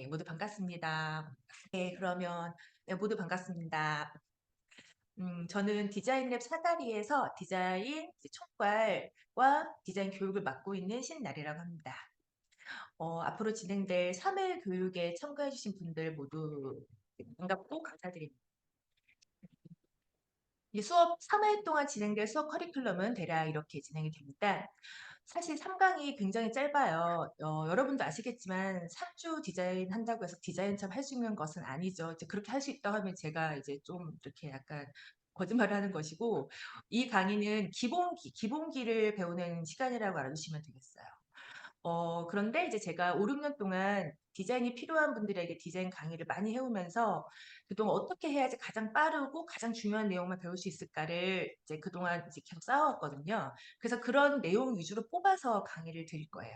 네, 모두 반갑습니다. 네, 그러면 네, 모두 반갑습니다. 저는 디자인랩 사다리에서 디자인 이제 총괄과 디자인 교육을 맡고 있는 신나리라고 합니다. 앞으로 진행될 3일 교육에 참가해주신 분들 모두 반갑고 감사드립니다. 이 수업 3일 동안 진행될 수업 커리큘럼은 대략 이렇게 진행이 됩니다. 사실 3강이 굉장히 짧아요. 여러분도 아시겠지만 3주 디자인 한다고 해서 디자인처럼 할 수 있는 것은 아니죠. 이제 그렇게 할 수 있다고 하면 제가 이제 좀 이렇게 약간 거짓말을 하는 것이고, 이 강의는 기본기를 배우는 시간이라고 알아주시면 되겠어요. 그런데 이제 제가 5, 6년 동안 디자인이 필요한 분들에게 디자인 강의를 많이 해오면서 그동안 어떻게 해야지 가장 빠르고 가장 중요한 내용만 배울 수 있을까를 이제 그동안 이제 계속 쌓아왔거든요. 그래서 그런 내용 위주로 뽑아서 강의를 드릴 거예요.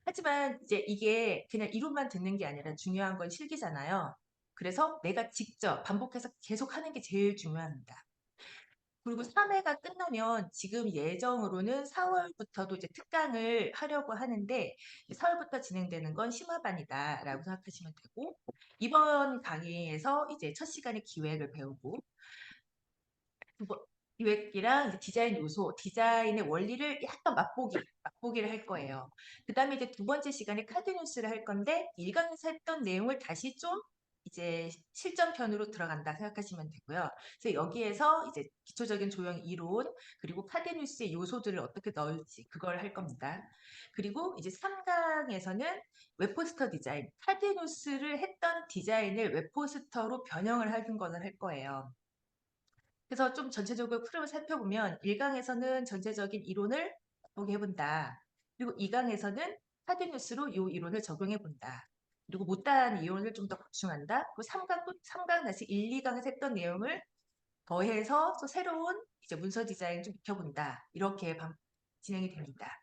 하지만 이제 이게 그냥 이론만 듣는 게 아니라 중요한 건 실기잖아요. 그래서 내가 직접 반복해서 계속 하는 게 제일 중요합니다. 그리고 3회가 끝나면 지금 예정으로는 4월부터도 이제 특강을 하려고 하는데 4월부터 진행되는 건 심화반이다라고 생각하시면 되고, 이번 강의에서 이제 첫 시간에 기획을 배우고 기획이랑 이제 디자인 요소, 디자인의 원리를 약간 맛보기를 할 거예요. 그 다음에 이제 두 번째 시간에 카드 뉴스를 할 건데, 일강에서 했던 내용을 다시 좀 이제 실전편으로 들어간다 생각하시면 되고요. 그래서 여기에서 이제 기초적인 조형 이론, 그리고 카드 뉴스의 요소들을 어떻게 넣을지 그걸 할 겁니다. 그리고 이제 3강에서는 웹포스터 디자인, 카드 뉴스를 했던 디자인을 웹포스터로 변형을 하는 것을 할 거예요. 그래서 좀 전체적으로 흐름을 살펴보면 1강에서는 전체적인 이론을 보게 해본다. 그리고 2강에서는 카드뉴스로 이 이론을 적용해본다. 그리고 못다한 이론을 좀 더 보충한다. 그리고 3강 다시 1, 2강에서 했던 내용을 더해서 또 새로운 이제 문서 디자인 좀 익혀본다. 이렇게 진행이 됩니다.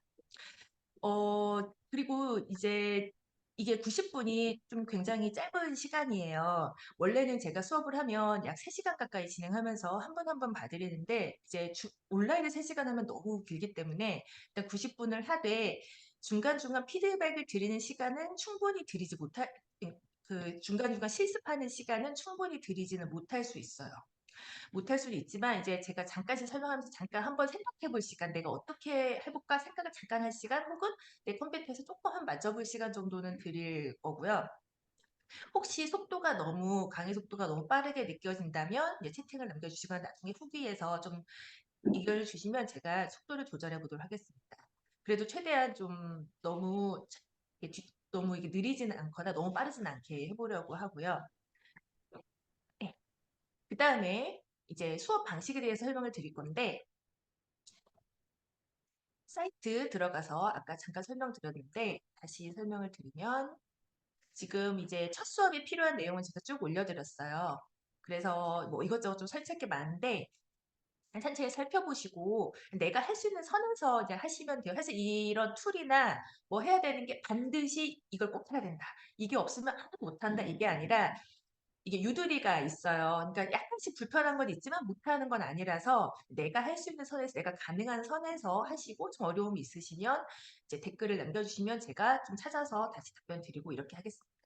그리고 이제 이게 90분이 좀 굉장히 짧은 시간이에요. 원래는 제가 수업을 하면 약 3시간 가까이 진행하면서 한 번 한 번 봐드리는데, 이제 온라인에 3시간 하면 너무 길기 때문에 일단 90분을 하되 중간중간 피드백을 드리는 시간은 충분히 드리지 못할, 그 중간중간 실습하는 시간은 충분히 드리지는 못할 수 있어요. 못할 수도 있지만 이제 제가 잠깐씩 설명하면서 잠깐 한번 생각해 볼 시간, 내가 어떻게 해볼까 생각을 잠깐 할 시간, 혹은 내 컴퓨터에서 조금 한 맞춰볼 시간 정도는 드릴 거고요. 혹시 강의 속도가 너무 빠르게 느껴진다면 이제 채팅을 남겨주시거나 나중에 후기에서 좀 의견을 주시면 제가 속도를 조절해 보도록 하겠습니다. 그래도 최대한 좀 너무 이게 느리지는 않거나 너무 빠르지는 않게 해보려고 하고요. 네. 그 다음에 이제 수업 방식에 대해서 설명을 드릴 건데, 사이트 들어가서 아까 잠깐 설명드렸는데 다시 설명을 드리면, 지금 이제 첫 수업이 필요한 내용은 제가 쭉 올려드렸어요. 그래서 뭐 이것저것 좀 설치할 게 많은데 천천히 살펴보시고 내가 할 수 있는 선에서 이제 하시면 돼요. 사실 이런 툴이나 뭐 해야 되는 게 반드시 이걸 꼭 해야 된다, 이게 없으면 하나도 못한다, 이게 아니라 이게 유두리가 있어요. 그러니까 약간씩 불편한 건 있지만 못하는 건 아니라서 내가 할 수 있는 선에서, 내가 가능한 선에서 하시고, 좀 어려움이 있으시면 이제 댓글을 남겨주시면 제가 좀 찾아서 다시 답변 드리고 이렇게 하겠습니다.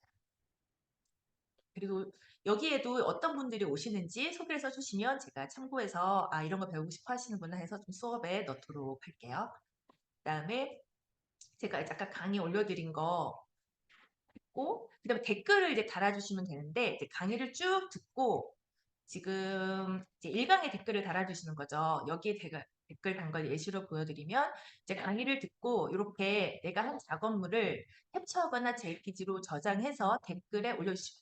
그리고 여기에도 어떤 분들이 오시는지 소개를 써주시면 제가 참고해서 이런 거 배우고 싶어 하시는구나 해서 좀 수업에 넣도록 할게요. 그다음에 제가 이제 아까 강의 올려드린 거 있고, 그다음에 댓글을 이제 달아주시면 되는데, 이제 강의를 쭉 듣고 지금 이제 1강의 댓글을 달아주시는 거죠. 여기에 댓글 단 걸 예시로 보여드리면, 이제 강의를 듣고 이렇게 내가 한 작업물을 캡처하거나 JPG로 저장해서 댓글에 올려주시면,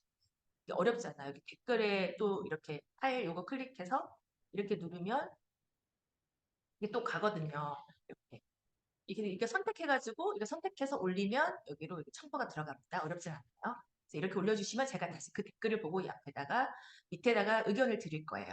이게 어렵잖아요. 여기 댓글에 또 이렇게 파일 요거 클릭해서 이렇게 누르면 이게 또 가거든요. 이렇게. 이게 선택해가지고 이거 선택해서 올리면 여기로 이렇게 첨부가 들어갑니다. 어렵진 않아요. 그래서 이렇게 올려주시면 제가 다시 그 댓글을 보고 밑에다가 의견을 드릴 거예요.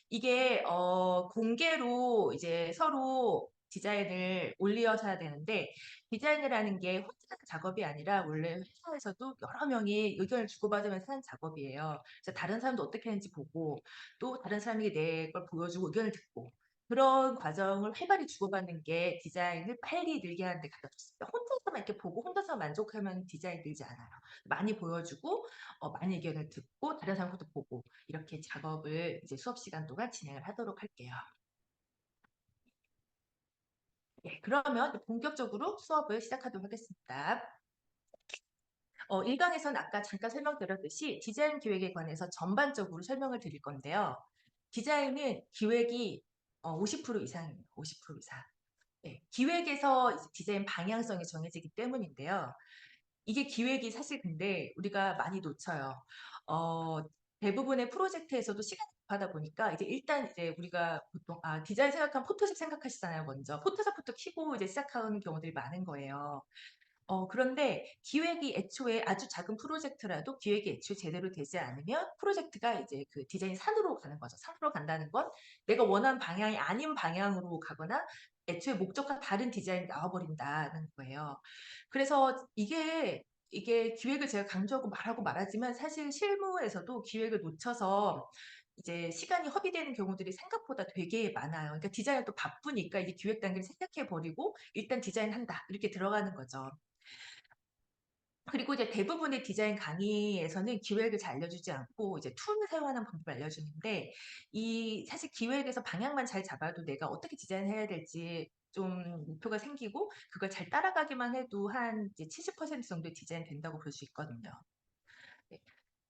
이게 공개로 이제 서로 디자인을 올리셔야 되는데, 디자인이라는 게 혼자 하는 작업이 아니라 원래 회사에서도 여러 명이 의견을 주고받으면서 하는 작업이에요. 그래서 다른 사람도 어떻게 하는지 보고, 또 다른 사람이 내 걸 보여주고 의견을 듣고, 그런 과정을 활발히 주고받는 게 디자인을 빨리 늘게 하는 데 가장 좋습니다. 혼자서만 이렇게 보고 혼자서 만족하면 디자인 늘지 않아요. 많이 보여주고 많이 의견을 듣고 다른 사람 것도 보고 이렇게 작업을 이제 수업 시간 동안 진행을 하도록 할게요. 네, 그러면 본격적으로 수업을 시작하도록 하겠습니다. 1강에서는 아까 잠깐 설명드렸듯이 디자인 기획에 관해서 전반적으로 설명을 드릴 건데요. 디자인은 기획이 50% 이상이에요. 50% 이상. 네, 기획에서 이제 디자인 방향성이 정해지기 때문인데요. 이게 기획이 사실 근데 우리가 많이 놓쳐요. 어, 대부분의 프로젝트에서도 시간이 급하다 보니까 이제 일단 이제 우리가 보통 디자인 생각하면 포토샵 생각하시잖아요, 먼저. 포토샵부터 키고 이제 시작하는 경우들이 많은 거예요. 그런데 기획이 애초에 아주 작은 프로젝트라도 기획이 애초에 제대로 되지 않으면 프로젝트가 이제 그 디자인 산으로 가는 거죠. 산으로 간다는 건 내가 원하는 방향이 아닌 방향으로 가거나 애초에 목적과 다른 디자인이 나와버린다는 거예요. 그래서 이게 기획을 제가 강조하고 말하고 말하지만 사실 실무에서도 기획을 놓쳐서 이제 시간이 허비되는 경우들이 생각보다 되게 많아요. 그러니까 디자인을 또 바쁘니까 이제 기획 단계를 생각해 버리고 일단 디자인한다 이렇게 들어가는 거죠. 그리고 이제 대부분의 디자인 강의에서는 기획을 잘 알려주지 않고 이제 툴을 사용하는 방법을 알려주는데 이 사실 기획에서 방향만 잘 잡아도 내가 어떻게 디자인해야 될지 좀 목표가 생기고 그걸 잘 따라가기만 해도 한 이제 70% 정도의 디자인 된다고 볼 수 있거든요. 네.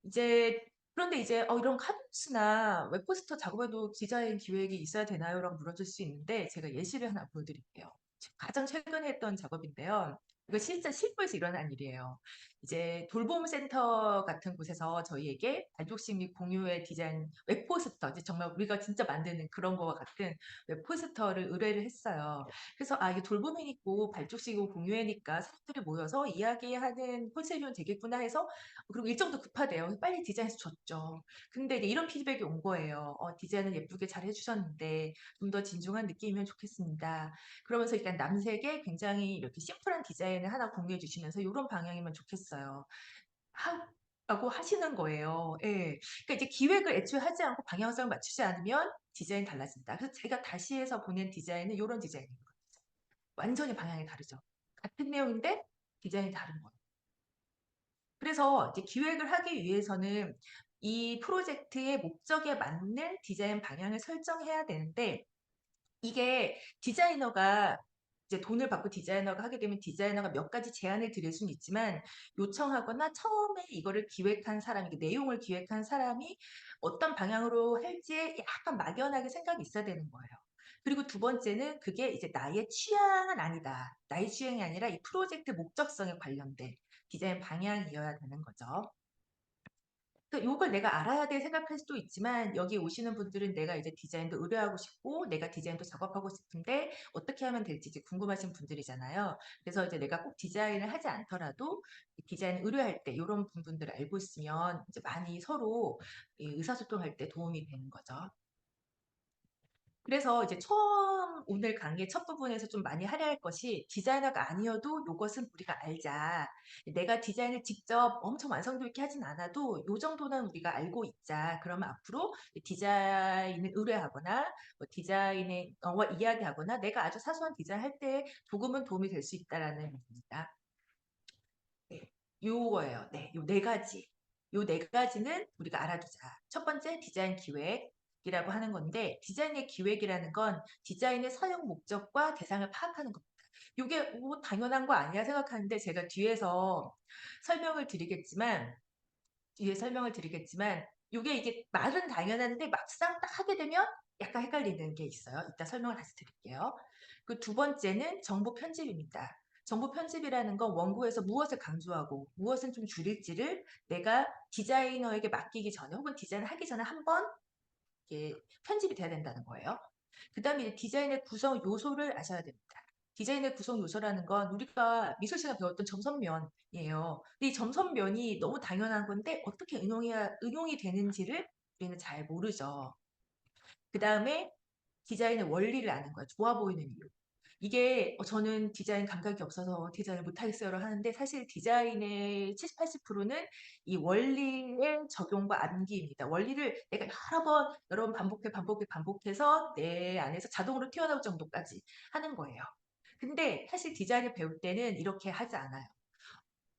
이제 그런데 이제 이런 카드스나 웹포스터 작업에도 디자인 기획이 있어야 되나요? 라고 물어줄 수 있는데 제가 예시를 하나 보여드릴게요. 가장 최근에 했던 작업인데요. 이거 진짜 실무에서 일어난 일이에요. 이제 돌봄센터 같은 곳에서 저희에게 발족식 및 공유의 디자인 웹포스터, 이제 정말 우리가 진짜 만드는 그런 거와 같은 웹포스터를 의뢰를 했어요. 그래서 이게 돌봄이니까 발족식이고 공유회니까 사람들이 모여서 이야기하는 콘셉트면 되겠구나 해서 그리고 일정도 급하대요. 빨리 디자인해서 줬죠. 근데 이제 이런 피드백이 온 거예요. 디자인을 예쁘게 잘 해주셨는데 좀 더 진중한 느낌이면 좋겠습니다. 그러면서 일단 남색에 굉장히 이렇게 심플한 디자인을 하나 공유해 주시면서 이런 방향이면 좋겠어요. 라고 하시는 거예요. 예. 그러니까 이제 기획을 애초에 하지 않고 방향성을 맞추지 않으면 디자인 달라진다. 그래서 제가 다시 해서 보낸 디자인은 이런 디자인인 거예요. 완전히 방향이 다르죠. 같은 내용인데 디자인이 다른 거예요. 그래서 이제 기획을 하기 위해서는 이 프로젝트의 목적에 맞는 디자인 방향을 설정해야 되는데 이게 디자이너가 이제 돈을 받고 디자이너가 하게 되면 디자이너가 몇 가지 제안을 드릴 수는 있지만 요청하거나 처음에 이거를 기획한 사람이 내용을 기획한 사람이 어떤 방향으로 할지에 약간 막연하게 생각이 있어야 되는 거예요. 그리고 두 번째는 그게 이제 나의 취향은 아니다. 나의 취향이 아니라 이 프로젝트 목적성에 관련된 디자인 방향이어야 되는 거죠. 그러니까 요걸 내가 알아야 돼 생각할 수도 있지만 여기 오시는 분들은 내가 이제 디자인도 의뢰하고 싶고 내가 디자인도 작업하고 싶은데 어떻게 하면 될지 이제 궁금하신 분들이잖아요. 그래서 이제 내가 꼭 디자인을 하지 않더라도 디자인 의뢰할 때 이런 부분들을 알고 있으면 이제 많이 서로 의사소통할 때 도움이 되는 거죠. 그래서 이제 처음 오늘 강의 첫 부분에서 좀 많이 할애할 것이 디자이너가 아니어도 이것은 우리가 알자. 내가 디자인을 직접 엄청 완성도 있게 하진 않아도 이 정도는 우리가 알고 있자. 그러면 앞으로 디자인을 의뢰하거나 뭐 디자인의 이야기하거나 내가 아주 사소한 디자인 할 때 조금은 도움이 될 수 있다라는 얘기입니다. 네, 요거예요. 네, 요 네 가지. 요 네 가지는 우리가 알아두자. 첫 번째 디자인 기획이라고 하는 건데 디자인의 기획이라는 건 디자인의 사용 목적과 대상을 파악하는 겁니다. 요게 뭐 당연한 거 아니야 생각하는데 제가 설명을 드리겠지만 뒤에 설명을 드리겠지만 요게 이게 말은 당연한데 막상 딱 하게 되면 약간 헷갈리는 게 있어요. 이따 설명을 다시 드릴게요. 그 두 번째는 정보 편집입니다. 정보 편집이라는 건 원고에서 무엇을 강조하고 무엇은 좀 줄일지를 내가 디자이너에게 맡기기 전에 혹은 디자인을 하기 전에 한번 편집이 돼야 된다는 거예요. 그 다음에 디자인의 구성 요소를 아셔야 됩니다. 디자인의 구성 요소라는 건 우리가 미술 시간 배웠던 점선면이에요. 근데 이 점선면이 너무 당연한 건데 어떻게 응용이 되는지를 우리는 잘 모르죠. 그 다음에 디자인의 원리를 아는 거야. 좋아 보이는 이유. 이게 저는 디자인 감각이 없어서 디자인을 못하겠어요를 하는데 사실 디자인의 70, 80%는 이 원리의 적용과 암기입니다. 원리를 내가 여러 번 반복해서 내 안에서 자동으로 튀어나올 정도까지 하는 거예요. 근데 사실 디자인을 배울 때는 이렇게 하지 않아요.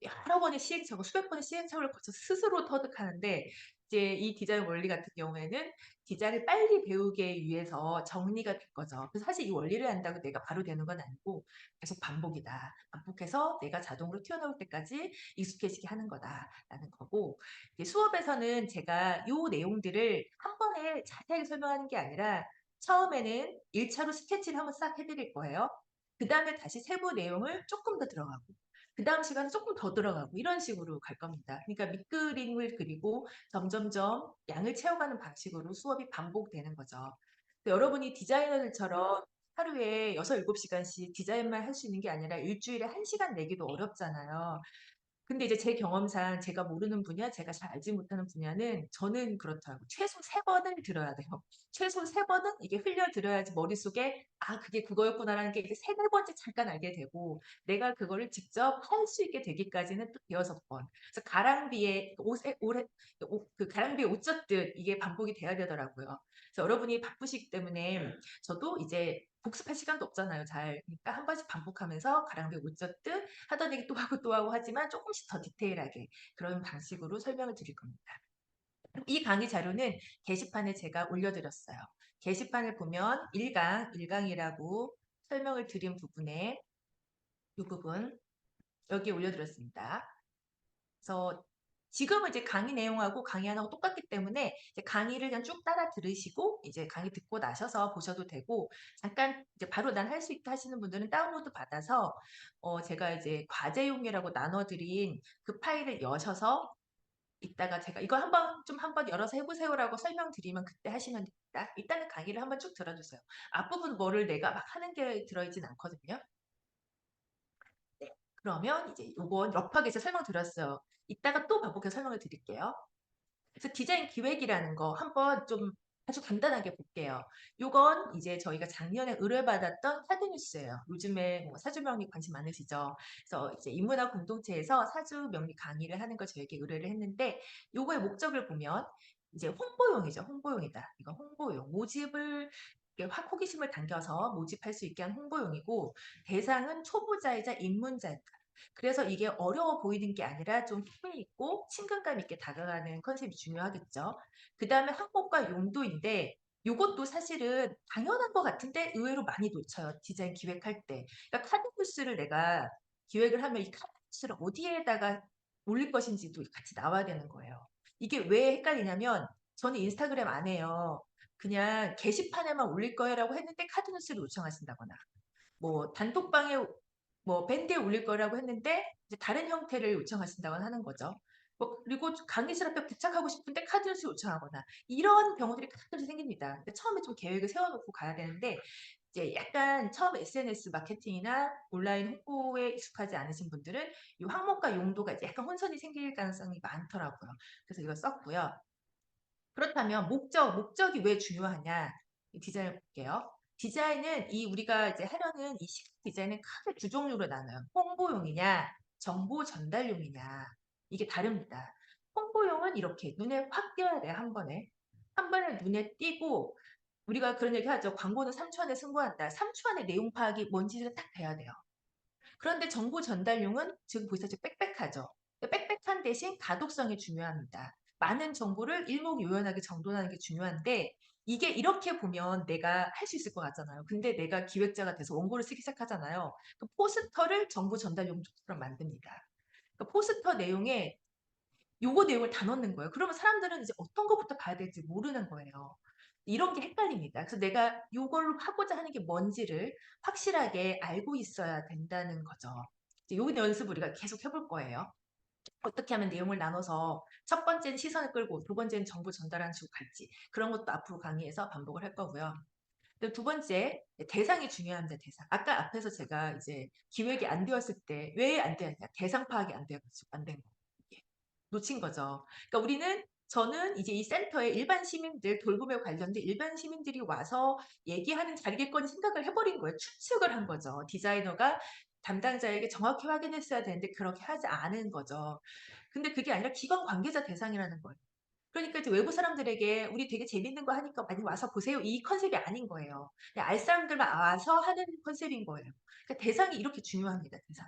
여러 번의 시행착오, 수백 번의 시행착오를 거쳐 스스로 터득하는데 이제 이 디자인 원리 같은 경우에는 디자인을 빨리 배우기 위해서 정리가 된 거죠. 그래서 사실 이 원리를 안다고 내가 바로 되는 건 아니고 계속 반복이다. 반복해서 내가 자동으로 튀어나올 때까지 익숙해지게 하는 거다라는 거고 이제 수업에서는 제가 이 내용들을 한 번에 자세하게 설명하는 게 아니라 처음에는 1차로 스케치를 한번 싹 해드릴 거예요. 그 다음에 다시 세부 내용을 조금 더 들어가고 그 다음 시간에 조금 더 들어가고 이런 식으로 갈 겁니다. 그러니까 밑그림을 그리고 점점점 양을 채워가는 방식으로 수업이 반복되는 거죠. 여러분이 디자이너들처럼 하루에 6, 7시간씩 디자인만 할 수 있는 게 아니라 일주일에 1시간 내기도 어렵잖아요. 근데 이제 제 경험상 제가 모르는 분야, 제가 잘 알지 못하는 분야는 저는 그렇더라고요. 최소 3번을 들어야 돼요. 최소 3번은 이게 흘려 들어야지 머릿속에 아, 그게 그거였구나라는 게 이제 3, 4번째 잠깐 알게 되고 내가 그거를 직접 할 수 있게 되기까지는 또 대여섯 번. 그래서 가랑비에 그 가랑비에 옷 젖듯 이게 반복이 돼야 되더라고요. 그래서 여러분이 바쁘시기 때문에 저도 이제 복습할 시간도 없잖아요. 잘. 그러니까 한 번씩 반복하면서 가랑비에 옷 젖듯 하던 얘기 또 하고 하지만 조금씩 더 디테일하게 그런 방식으로 설명을 드릴 겁니다. 이 강의 자료는 게시판에 제가 올려드렸어요. 게시판을 보면 1강이라고 설명을 드린 부분에 이 부분 여기 올려드렸습니다. 그래서 지금은 이제 강의 내용하고 강의 하나하고 똑같기 때문에 이제 강의를 그냥 쭉 따라 들으시고 이제 강의 듣고 나셔서 보셔도 되고 잠깐 이제 바로 난 할 수 있다 하시는 분들은 다운로드 받아서 제가 이제 과제용이라고 나눠드린 그 파일을 여셔서 이따가 제가 이거 한번 열어서 해보세요라고 설명드리면 그때 하시면 됩니다. 일단은 강의를 한번 쭉 들어주세요. 앞부분 뭐를 내가 막 하는 게 들어있진 않거든요. 네. 그러면 이제 요건 러프하게 제가 설명드렸어요. 이따가 또 반복해서 설명을 드릴게요. 그래서 디자인 기획이라는 거 한번 좀 아주 간단하게 볼게요. 요건 이제 저희가 작년에 의뢰받았던 사드뉴스예요. 요즘에 뭐 사주 명리 관심 많으시죠? 그래서 이제 인문학 공동체에서 사주 명리 강의를 하는 걸 저에게 의뢰를 했는데 요거의 목적을 보면 이제 홍보용이죠. 홍보용이다. 이건 홍보용. 모집을 확 호기심을 당겨서 모집할 수 있게 한 홍보용이고 대상은 초보자이자 입문자입니다. 그래서 이게 어려워 보이는 게 아니라 좀 힘이 있고 친근감 있게 다가가는 컨셉이 중요하겠죠. 그 다음에 항목과 용도인데 이것도 사실은 당연한 것 같은데 의외로 많이 놓쳐요. 디자인 기획할 때. 그러니까 카드뉴스를 내가 기획을 하면 이 카드뉴스를 어디에다가 올릴 것인지도 같이 나와야 되는 거예요. 이게 왜 헷갈리냐면 저는 인스타그램 안 해요. 그냥 게시판에만 올릴 거예요라고 했는데 카드뉴스를 요청하신다거나 뭐 단톡방에 뭐 밴드에 올릴 거라고 했는데 이제 다른 형태를 요청하신다고 하는 거죠. 뭐 그리고 강의실 앞에 부착하고 싶은데 카드뉴스 요청하거나 이런 경우들이 가끔씩 생깁니다. 근데 처음에 좀 계획을 세워놓고 가야 되는데 이제 약간 처음 SNS 마케팅이나 온라인 홍보에 익숙하지 않으신 분들은 이 항목과 용도가 이제 약간 혼선이 생길 가능성이 많더라고요. 그래서 이걸 썼고요. 그렇다면 목적이 왜 중요하냐? 디자인을 볼게요. 디자인은 우리가 이제 하려는 이 시각 디자인은 크게 두 종류로 나눠요. 홍보용이냐, 정보 전달용이냐. 이게 다릅니다. 홍보용은 이렇게 눈에 확 띄어야 돼요, 한 번에. 한 번에 눈에 띄고 우리가 그런 얘기 하죠. 광고는 3초 안에 승부한다. 3초 안에 내용 파악이 뭔지가 딱 돼야 돼요. 그런데 정보 전달용은 지금 보시다시피 빽빽하죠. 빽빽한 대신 가독성이 중요합니다. 많은 정보를 일목요연하게 정돈하는 게 중요한데 이게 이렇게 보면 내가 할 수 있을 것 같잖아요. 근데 내가 기획자가 돼서 원고를 쓰기 시작하잖아요. 그 포스터를 정보 전달용처럼 만듭니다. 그 포스터 내용에 요거 내용을 다 넣는 거예요. 그러면 사람들은 이제 어떤 것부터 봐야 될지 모르는 거예요. 이런 게 헷갈립니다. 그래서 내가 요걸로 하고자 하는 게 뭔지를 확실하게 알고 있어야 된다는 거죠. 요 연습 우리가 계속 해볼 거예요. 어떻게 하면 내용을 나눠서 첫 번째는 시선을 끌고 두 번째는 정보 전달하는 식으로 갈지 그런 것도 앞으로 강의에서 반복을 할 거고요. 두 번째 대상이 중요합니다. 대상. 아까 앞에서 제가 이제 기획이 안 되었을 때 왜 안 되었냐? 대상 파악이 안 돼가지고 안 된 거. 놓친 거죠. 그러니까 우리는 저는 이제 이 센터에 일반 시민들, 돌봄에 관련된 일반 시민들이 와서 얘기하는 자리겠거니 생각을 해버린 거예요. 추측을 한 거죠. 디자이너가 담당자에게 정확히 확인했어야 되는데 그렇게 하지 않은 거죠. 근데 그게 아니라 기관 관계자 대상이라는 거예요. 그러니까 이제 외부 사람들에게 우리 되게 재밌는 거 하니까 많이 와서 보세요. 이 컨셉이 아닌 거예요. 그냥 알 사람들만 와서 하는 컨셉인 거예요. 그러니까 대상이 이렇게 중요합니다. 대상.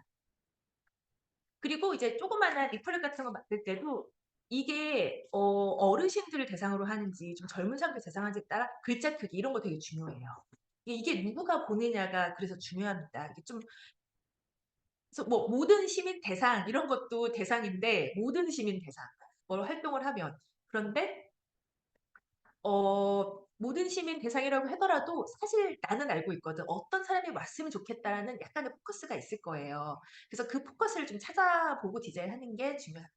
그리고 이제 조그마한 리플렛 같은 거 만들 때도 이게 어르신들을 대상으로 하는지 좀 젊은 사람들 대상으로 하는지에 따라 글자 크기 이런 거 되게 중요해요. 이게 누구가 보느냐가 그래서 중요합니다. 이게 좀 그래서 뭐 모든 시민 대상 이런 것도 대상인데 모든 시민 대상 뭘 활동을 하면 그런데 모든 시민 대상이라고 하더라도 사실 나는 알고 있거든. 어떤 사람이 왔으면 좋겠다라는 약간의 포커스가 있을 거예요. 그래서 그 포커스를 좀 찾아보고 디자인하는 게 중요합니다.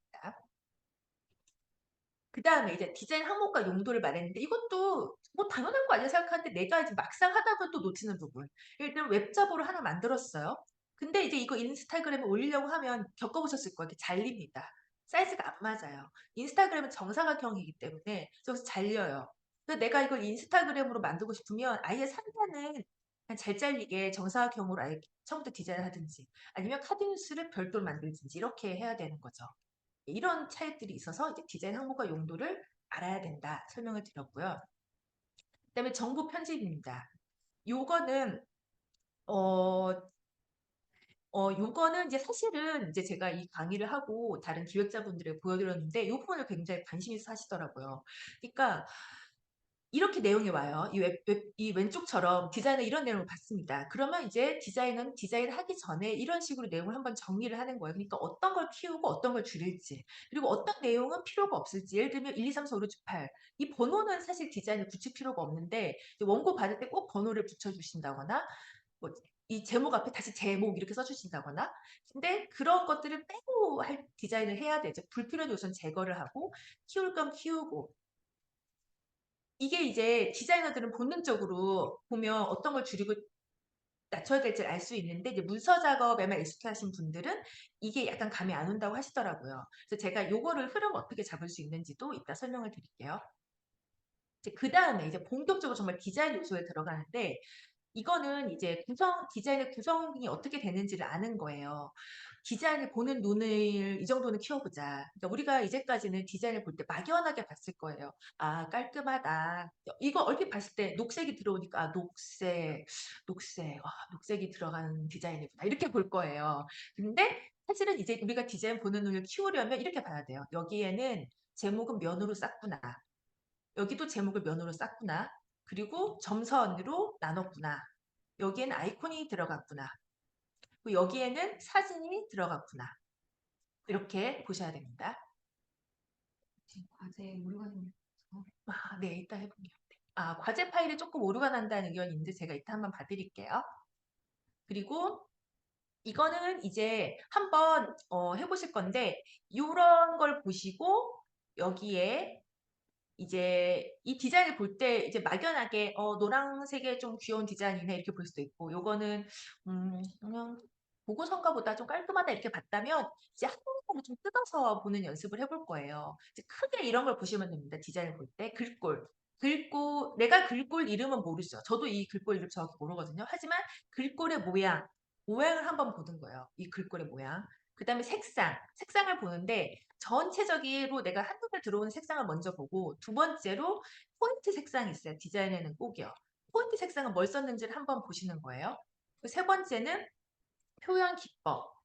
그 다음에 이제 디자인 항목과 용도를 말했는데 이것도 뭐 당연한 거 아니야 생각하는데 내가 이제 막상 하다 보면 또 놓치는 부분. 일단 웹잡으로 하나 만들었어요. 근데 이제 이거 인스타그램에 올리려고 하면 겪어보셨을 거예요. 이렇게 잘립니다. 사이즈가 안 맞아요. 인스타그램은 정사각형이기 때문에 저기서 잘려요. 그래서 내가 이걸 인스타그램으로 만들고 싶으면 아예 상단은 그냥 잘 잘리게 정사각형으로 아예 처음부터 디자인을 하든지 아니면 카드뉴스를 별도로 만들든지 이렇게 해야 되는 거죠. 이런 차이들이 있어서 이제 디자인 항목과 용도를 알아야 된다 설명을 드렸고요. 그다음에 정보 편집입니다. 요거는 어, 요거는 이제 사실은 이제 제가 이 강의를 하고 다른 기획자분들에게 보여드렸는데 이 부분을 굉장히 관심 있어 하시더라고요. 그러니까 이렇게 내용이 와요. 이 왼쪽처럼 디자인은 이런 내용을 받습니다. 그러면 이제 디자인은 디자인하기 전에 이런 식으로 내용을 한번 정리를 하는 거예요. 그러니까 어떤 걸 키우고 어떤 걸 줄일지 그리고 어떤 내용은 필요가 없을지 예를 들면 1, 2, 3, 4, 5, 6, 7, 8 이 번호는 사실 디자인을 붙일 필요가 없는데 원고 받을 때 꼭 번호를 붙여주신다거나 뭐 이 제목 앞에 다시 제목 이렇게 써주신다거나 근데 그런 것들을 빼고 할 디자인을 해야 되죠. 불필요한 요소는 제거를 하고 키울 건 키우고 이게 이제 디자이너들은 본능적으로 보면 어떤 걸 줄이고 낮춰야 될지를 알 수 있는데 이제 문서 작업에만 익숙하신 분들은 이게 약간 감이 안 온다고 하시더라고요. 그래서 제가 요거를 흐름 어떻게 잡을 수 있는지도 이따 설명을 드릴게요. 이제 그 다음에 이제 본격적으로 정말 디자인 요소에 들어가는데 이거는 이제 디자인의 구성이 어떻게 되는지를 아는 거예요. 디자인을 보는 눈을 이 정도는 키워보자. 그러니까 우리가 이제까지는 디자인을 볼 때 막연하게 봤을 거예요. 아, 깔끔하다. 이거 얼핏 봤을 때 녹색이 들어오니까 아, 녹색이 들어가는 디자인이구나. 이렇게 볼 거예요. 근데 사실은 이제 우리가 디자인 보는 눈을 키우려면 이렇게 봐야 돼요. 여기에는 제목은 면으로 쌌구나. 여기도 제목을 면으로 쌌구나. 그리고 점선으로 나눴구나. 여기에는 아이콘이 들어갔구나. 그리고 여기에는 사진이 들어갔구나. 이렇게 보셔야 됩니다. 지금 과제에 오류가 생겨서 아, 네, 이따 해볼게요. 아, 과제 파일이 조금 오류가 난다는 의견이 있는데 제가 이따 한번 봐드릴게요. 그리고 이거는 이제 한번 해보실 건데 이런 걸 보시고 여기에 이제 이 디자인을 볼 때 이제 막연하게 노란색의 좀 귀여운 디자인이네 이렇게 볼 수도 있고 요거는 그냥 보고서인가 보다 좀 깔끔하다 이렇게 봤다면 이제 한꺼번에 좀 뜯어서 보는 연습을 해볼 거예요. 이제 크게 이런 걸 보시면 됩니다. 디자인을 볼 때 글꼴. 내가 글꼴 이름은 모르죠. 저도 이 글꼴 이름 정확히 모르거든요. 하지만 글꼴의 모양을 한번 보는 거예요. 이 글꼴의 모양. 그 다음에 색상을 보는데 전체적으로 내가 한눈에 들어오는 색상을 먼저 보고 두 번째로 포인트 색상이 있어요. 디자인에는 꼭이요. 포인트 색상은 뭘 썼는지를 한번 보시는 거예요. 세 번째는 표현 기법.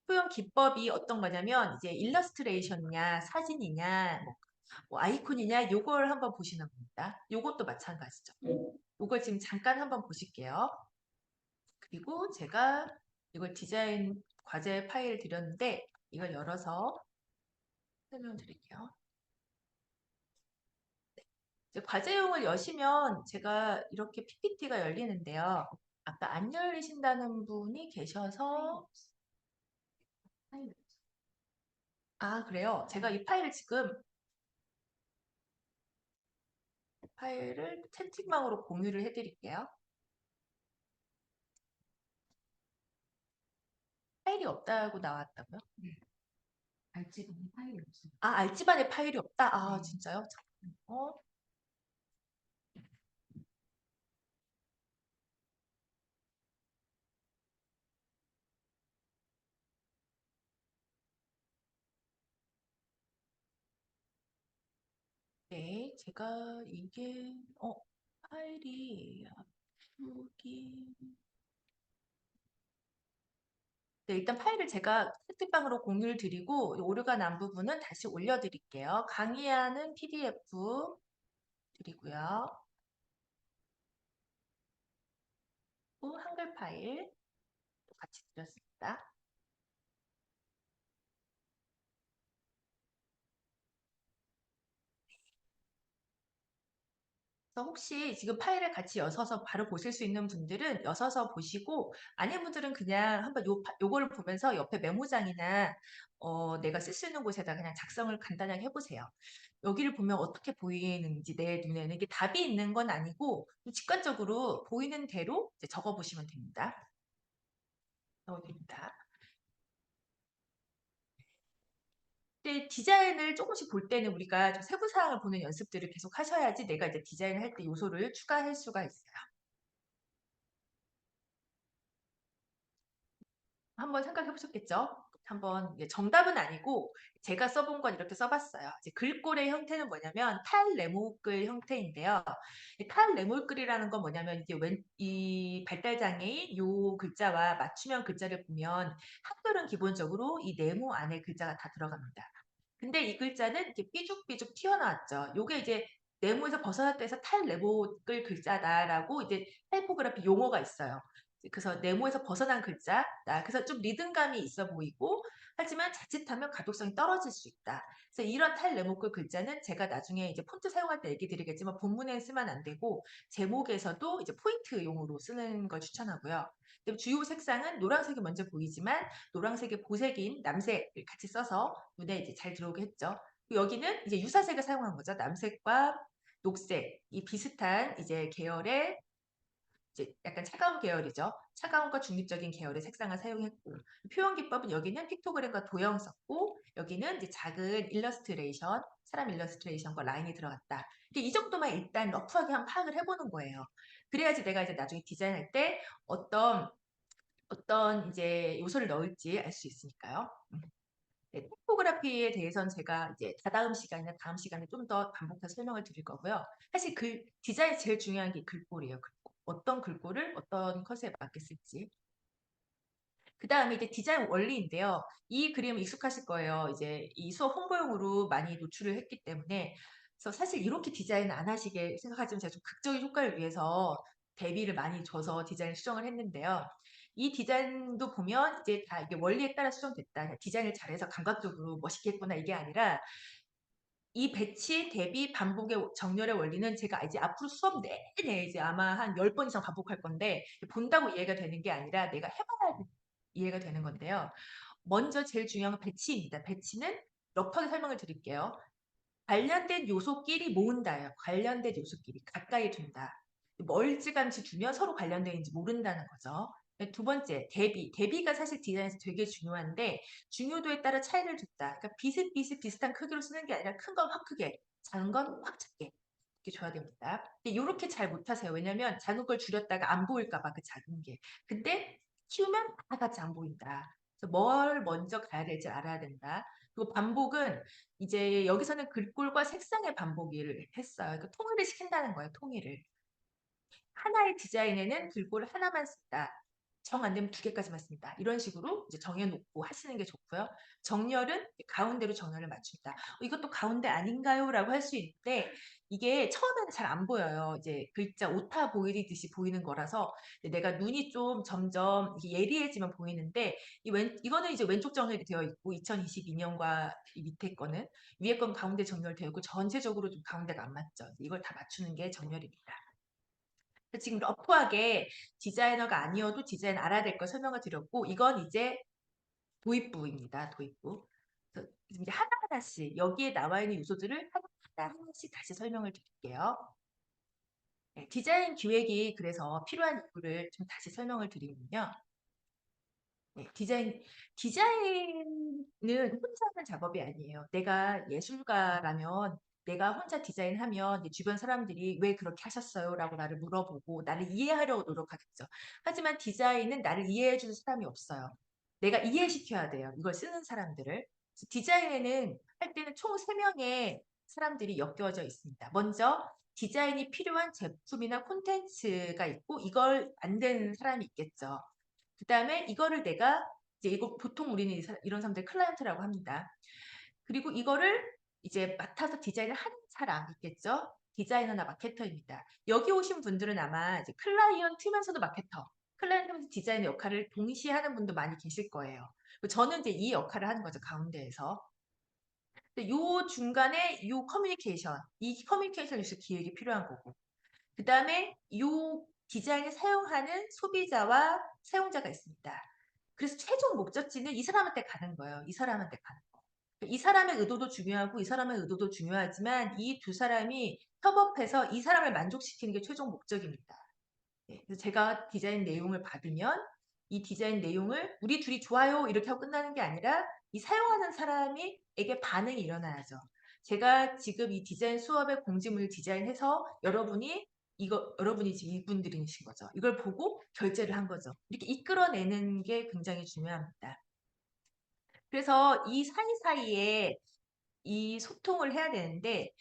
표현 기법이 어떤 거냐면 이제 일러스트레이션이냐 사진이냐 뭐 아이콘이냐 요걸 한번 보시는 겁니다. 요것도 마찬가지죠. 요걸 지금 잠깐 한번 보실게요. 그리고 제가 이걸 디자인 과제 파일 드렸는데 이걸 열어서 설명드릴게요. 이제 과제용을 여시면 제가 이렇게 PPT가 열리는데요. 아까 안 열리신다는 분이 계셔서 파일 아 그래요? 제가 이 파일을 지금 파일을 채팅방으로 공유를 해드릴게요. 파일이 없다고 나왔다고요? 알지도 파일이 없어요. 아, 알집안에 파일이 없다? 아, 네. 진짜요? 어? 네, 제가 이게, 파일이 아프기. 네, 일단 파일을 제가 채팅방으로 공유를 드리고, 이 오류가 난 부분은 다시 올려드릴게요. 강의하는 PDF 드리고요. 또 한글 파일 또 같이 드렸습니다. 그래서 혹시 지금 파일을 같이 여서서 바로 보실 수 있는 분들은 여서서 보시고 아닌 분들은 그냥 한번 요거를 보면서 옆에 메모장이나 내가 쓸 수 있는 곳에다 그냥 작성을 간단하게 해보세요. 여기를 보면 어떻게 보이는지 내 눈에는 이게 답이 있는 건 아니고 좀 직관적으로 보이는 대로 이제 적어보시면 됩니다. 됩니다. 근데 디자인을 조금씩 볼 때는 우리가 좀 세부 사항을 보는 연습들을 계속 하셔야지 내가 이제 디자인을 할 때 요소를 추가할 수가 있어요. 한번 생각해 보셨겠죠? 한번 이제 정답은 아니고 제가 써본 건 이렇게 써봤어요. 이제 글꼴의 형태는 뭐냐면 탈레모글 형태인데요. 이 탈레모글이라는 건 뭐냐면 이제 이 발달장애인 요 글자와 맞춤형 글자를 보면 한글은 기본적으로 이 네모 안에 글자가 다 들어갑니다. 근데 이 글자는 이렇게 삐죽삐죽 튀어나왔죠. 요게 이제 네모에서 벗어났다 해서 탈레모글 글자다라고 이제 타이포그래피 용어가 있어요. 그래서 네모에서 벗어난 글자다. 그래서 좀 리듬감이 있어 보이고 하지만 자칫하면 가독성이 떨어질 수 있다. 그래서 이런 탈레모글 글자는 제가 나중에 이제 폰트 사용할 때 얘기 드리겠지만 본문에 쓰면 안 되고 제목에서도 이제 포인트용으로 쓰는 걸 추천하고요. 주요 색상은 노란색이 먼저 보이지만 노란색의 보색인 남색을 같이 써서 눈에 이제 잘 들어오게 했죠. 여기는 이제 유사색을 사용한 거죠. 남색과 녹색, 이 비슷한 이제 계열의 이제 약간 차가운 계열이죠. 차가움과 중립적인 계열의 색상을 사용했고 표현 기법은 여기는 픽토그램과 도형 썼고 여기는 이제 작은 일러스트레이션, 사람 일러스트레이션과 라인이 들어갔다. 이 정도만 일단 러프하게 한번 파악을 해보는 거예요. 그래야지 내가 이제 나중에 디자인할 때 어떤 이제 요소를 넣을지 알 수 있으니까요. 네, 타포그래피에 대해서는 제가 이제 다다음 시간이나 다음 시간에 좀 더 반복해서 설명을 드릴 거고요. 사실 디자인 제일 중요한 게 글꼴이에요. 글꼴. 어떤 글꼴을 어떤 컷에 맞게 쓸지. 그 다음에 이제 디자인 원리인데요. 이 그림 익숙하실 거예요. 이제 이 수업 홍보용으로 많이 노출을 했기 때문에. 그래서 사실 이렇게 디자인 안 하시게 생각하지만 제가 좀 극적인 효과를 위해서 대비를 많이 줘서 디자인을 수정을 했는데요. 이 디자인도 보면 이제 다 이게 원리에 따라 수정됐다. 디자인을 잘해서 감각적으로 멋있게 했구나 이게 아니라 이 배치, 대비, 반복의 정렬의 원리는 제가 이제 앞으로 수업 내내 이제 아마 한 10번 이상 반복할 건데 본다고 이해가 되는 게 아니라 내가 해봐야 이해가 되는 건데요. 먼저 제일 중요한 건 배치입니다. 배치는 러프하게 설명을 드릴게요. 관련된 요소끼리 모은다예요. 관련된 요소끼리 가까이 둔다. 멀찌감치 두면 서로 관련되는지 모른다는 거죠. 두 번째, 대비. 대비가 사실 디자인에서 되게 중요한데 중요도에 따라 차이를 줬다. 그러니까 비슷한 크기로 쓰는 게 아니라 큰 건 확 크게, 작은 건 확 작게 이렇게 줘야 됩니다. 이렇게 잘 못하세요. 왜냐면 작은 걸 줄였다가 안 보일까 봐 그 작은 게. 근데 키우면 다 같이 안 보인다. 그래서 뭘 먼저 가야 될지 알아야 된다. 그리고 반복은 이제 여기서는 글꼴과 색상의 반복을 했어요. 그러니까 통일을 시킨다는 거예요. 통일을. 하나의 디자인에는 글꼴을 하나만 쓴다. 정 안 되면 2개까지만 씁니다. 이런 식으로 이제 정해놓고 하시는 게 좋고요. 정렬은 가운데로 정렬을 맞춘다. 이것도 가운데 아닌가요? 라고 할 수 있는데 이게 처음에는 잘 안 보여요. 이제 글자 오타 보이듯이 보이는 거라서 내가 눈이 좀 점점 예리해지면 보이는데 이거는 이제 왼쪽 정렬이 되어 있고 2022년과 이 밑에 거는 위에 건 가운데 정렬되어 있고 전체적으로 좀 가운데가 안 맞죠. 이걸 다 맞추는 게 정렬입니다. 지금 러프하게 디자이너가 아니어도 디자인 알아야 될 거 설명을 드렸고 이건 이제 도입부입니다. 도입부. 그래서 이제 하나하나씩 여기에 나와 있는 요소들을 하나하나씩 다시 설명을 드릴게요. 네, 디자인 기획이 그래서 필요한 이유를 좀 다시 설명을 드리면요. 네, 디자인은 혼자 하는 작업이 아니에요. 내가 예술가라면 내가 혼자 디자인하면 이제 주변 사람들이 왜 그렇게 하셨어요? 라고 나를 물어보고 나를 이해하려고 노력하겠죠. 하지만 디자인은 나를 이해해 줄 사람이 없어요. 내가 이해시켜야 돼요. 이걸 쓰는 사람들을. 그래서 디자인에는 할 때는 총 3명의 사람들이 엮여져 있습니다. 먼저 디자인이 필요한 제품이나 콘텐츠가 있고 이걸 만드는 사람이 있겠죠. 그 다음에 이거를 내가 이제 이거 보통 우리는 이런 사람들 클라이언트라고 합니다. 그리고 이거를 이제 맡아서 디자인을 하는 사람 있겠죠? 디자이너나 마케터입니다. 여기 오신 분들은 아마 이제 클라이언트면서도 마케터, 클라이언트면서 디자이너 역할을 동시에 하는 분도 많이 계실 거예요. 저는 이제 이 역할을 하는 거죠, 가운데에서. 근데 요 중간에 요 커뮤니케이션, 이 커뮤니케이션 뉴스 기획이 필요한 거고. 그 다음에 이 디자인을 사용하는 소비자와 사용자가 있습니다. 그래서 최종 목적지는 이 사람한테 가는 거예요. 이 사람한테 가는 거. 이 사람의 의도도 중요하고 이 사람의 의도도 중요하지만 이 두 사람이 협업해서 이 사람을 만족시키는 게 최종 목적입니다. 네, 그래서 제가 디자인 내용을 받으면 이 디자인 내용을 우리 둘이 좋아요 이렇게 하고 끝나는 게 아니라 이 사용하는 사람에게 반응이 일어나야죠. 제가 지금 이 디자인 수업의 공지문을 디자인해서 여러분이 지금 이분들이신 거죠. 이걸 보고 결제를 한 거죠. 이렇게 이끌어내는 게 굉장히 중요합니다. 그래서 이 사이사이에 이 소통을 해야 되는데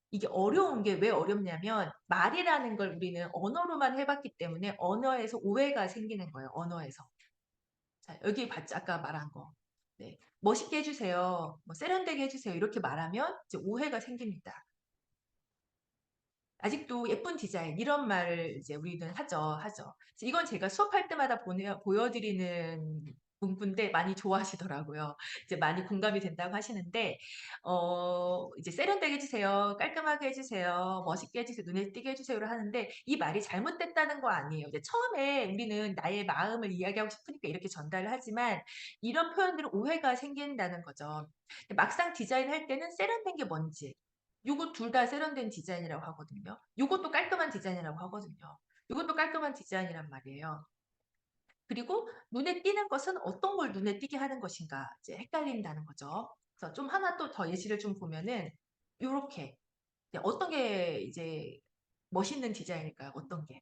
이게 어려운 게 왜 어렵냐면 말이라는 걸 우리는 언어로만 해봤기 때문에 언어에서 오해가 생기는 거예요. 언어에서. 자, 여기 봤죠? 아까 말한 거. 네. 멋있게 해주세요. 뭐 세련되게 해주세요. 이렇게 말하면 이제 오해가 생깁니다. 아직도 예쁜 디자인 이런 말을 이제 우리는 하죠. 이건 제가 수업할 때마다 보여드리는 문구인데 많이 좋아하시더라고요. 이제 많이 공감이 된다고 하시는데 이제 세련되게 해주세요, 깔끔하게 해주세요, 멋있게 해주세요, 눈에 띄게 해주세요를 하는데 이 말이 잘못됐다는 거 아니에요. 이제 처음에 우리는 나의 마음을 이야기하고 싶으니까 이렇게 전달을 하지만 이런 표현들은 오해가 생긴다는 거죠. 막상 디자인할 때는 세련된 게 뭔지 요거 둘 다 세련된 디자인이라고 하거든요. 요것도 깔끔한 디자인이라고 하거든요. 요것도 깔끔한 디자인이란 말이에요. 그리고 눈에 띄는 것은 어떤 걸 눈에 띄게 하는 것인가 이제 헷갈린다는 거죠. 그래서 좀 하나 또 더 예시를 좀 보면은 요렇게 어떤 게 이제 멋있는 디자인일까요? 어떤 게?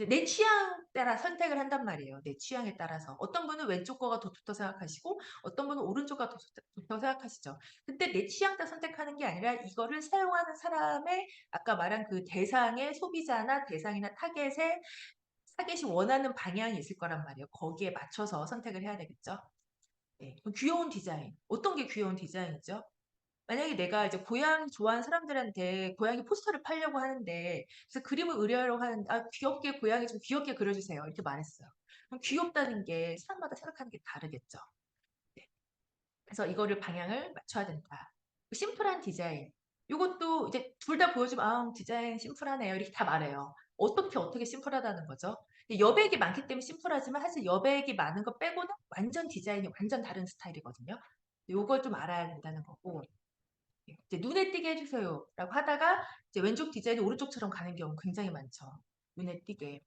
내 취향 따라 선택을 한단 말이에요. 내 취향에 따라서. 어떤 분은 왼쪽 거가 더 좋다고 생각하시고 어떤 분은 오른쪽 거가 더 좋다고 생각하시죠. 근데 내 취향 따라 선택하는 게 아니라 이거를 사용하는 사람의 아까 말한 그 대상의 소비자나 대상이나 타겟이 원하는 방향이 있을 거란 말이에요. 거기에 맞춰서 선택을 해야 되겠죠. 네. 귀여운 디자인. 어떤 게 귀여운 디자인이죠? 만약에 내가 이제 고양이 좋아하는 사람들한테 고양이 포스터를 팔려고 하는데 그래서 그림을 의뢰하려고 하는데 귀엽게 고양이 좀 귀엽게 그려주세요. 이렇게 말했어요. 그럼 귀엽다는 게 사람마다 생각하는 게 다르겠죠. 네. 그래서 이거를 방향을 맞춰야 된다. 심플한 디자인. 이것도 이제 둘 다 보여주면 디자인 심플하네요. 이렇게 다 말해요. 어떻게 심플하다는 거죠? 여백이 많기 때문에 심플하지만 사실 여백이 많은 거 빼고는 완전 디자인이 완전 다른 스타일이거든요. 이걸 좀 알아야 된다는 거고. 이제 눈에 띄게 해주세요 라고 하다가 이제 왼쪽 디자인이 오른쪽처럼 가는 경우 굉장히 많죠. 눈에 띄게.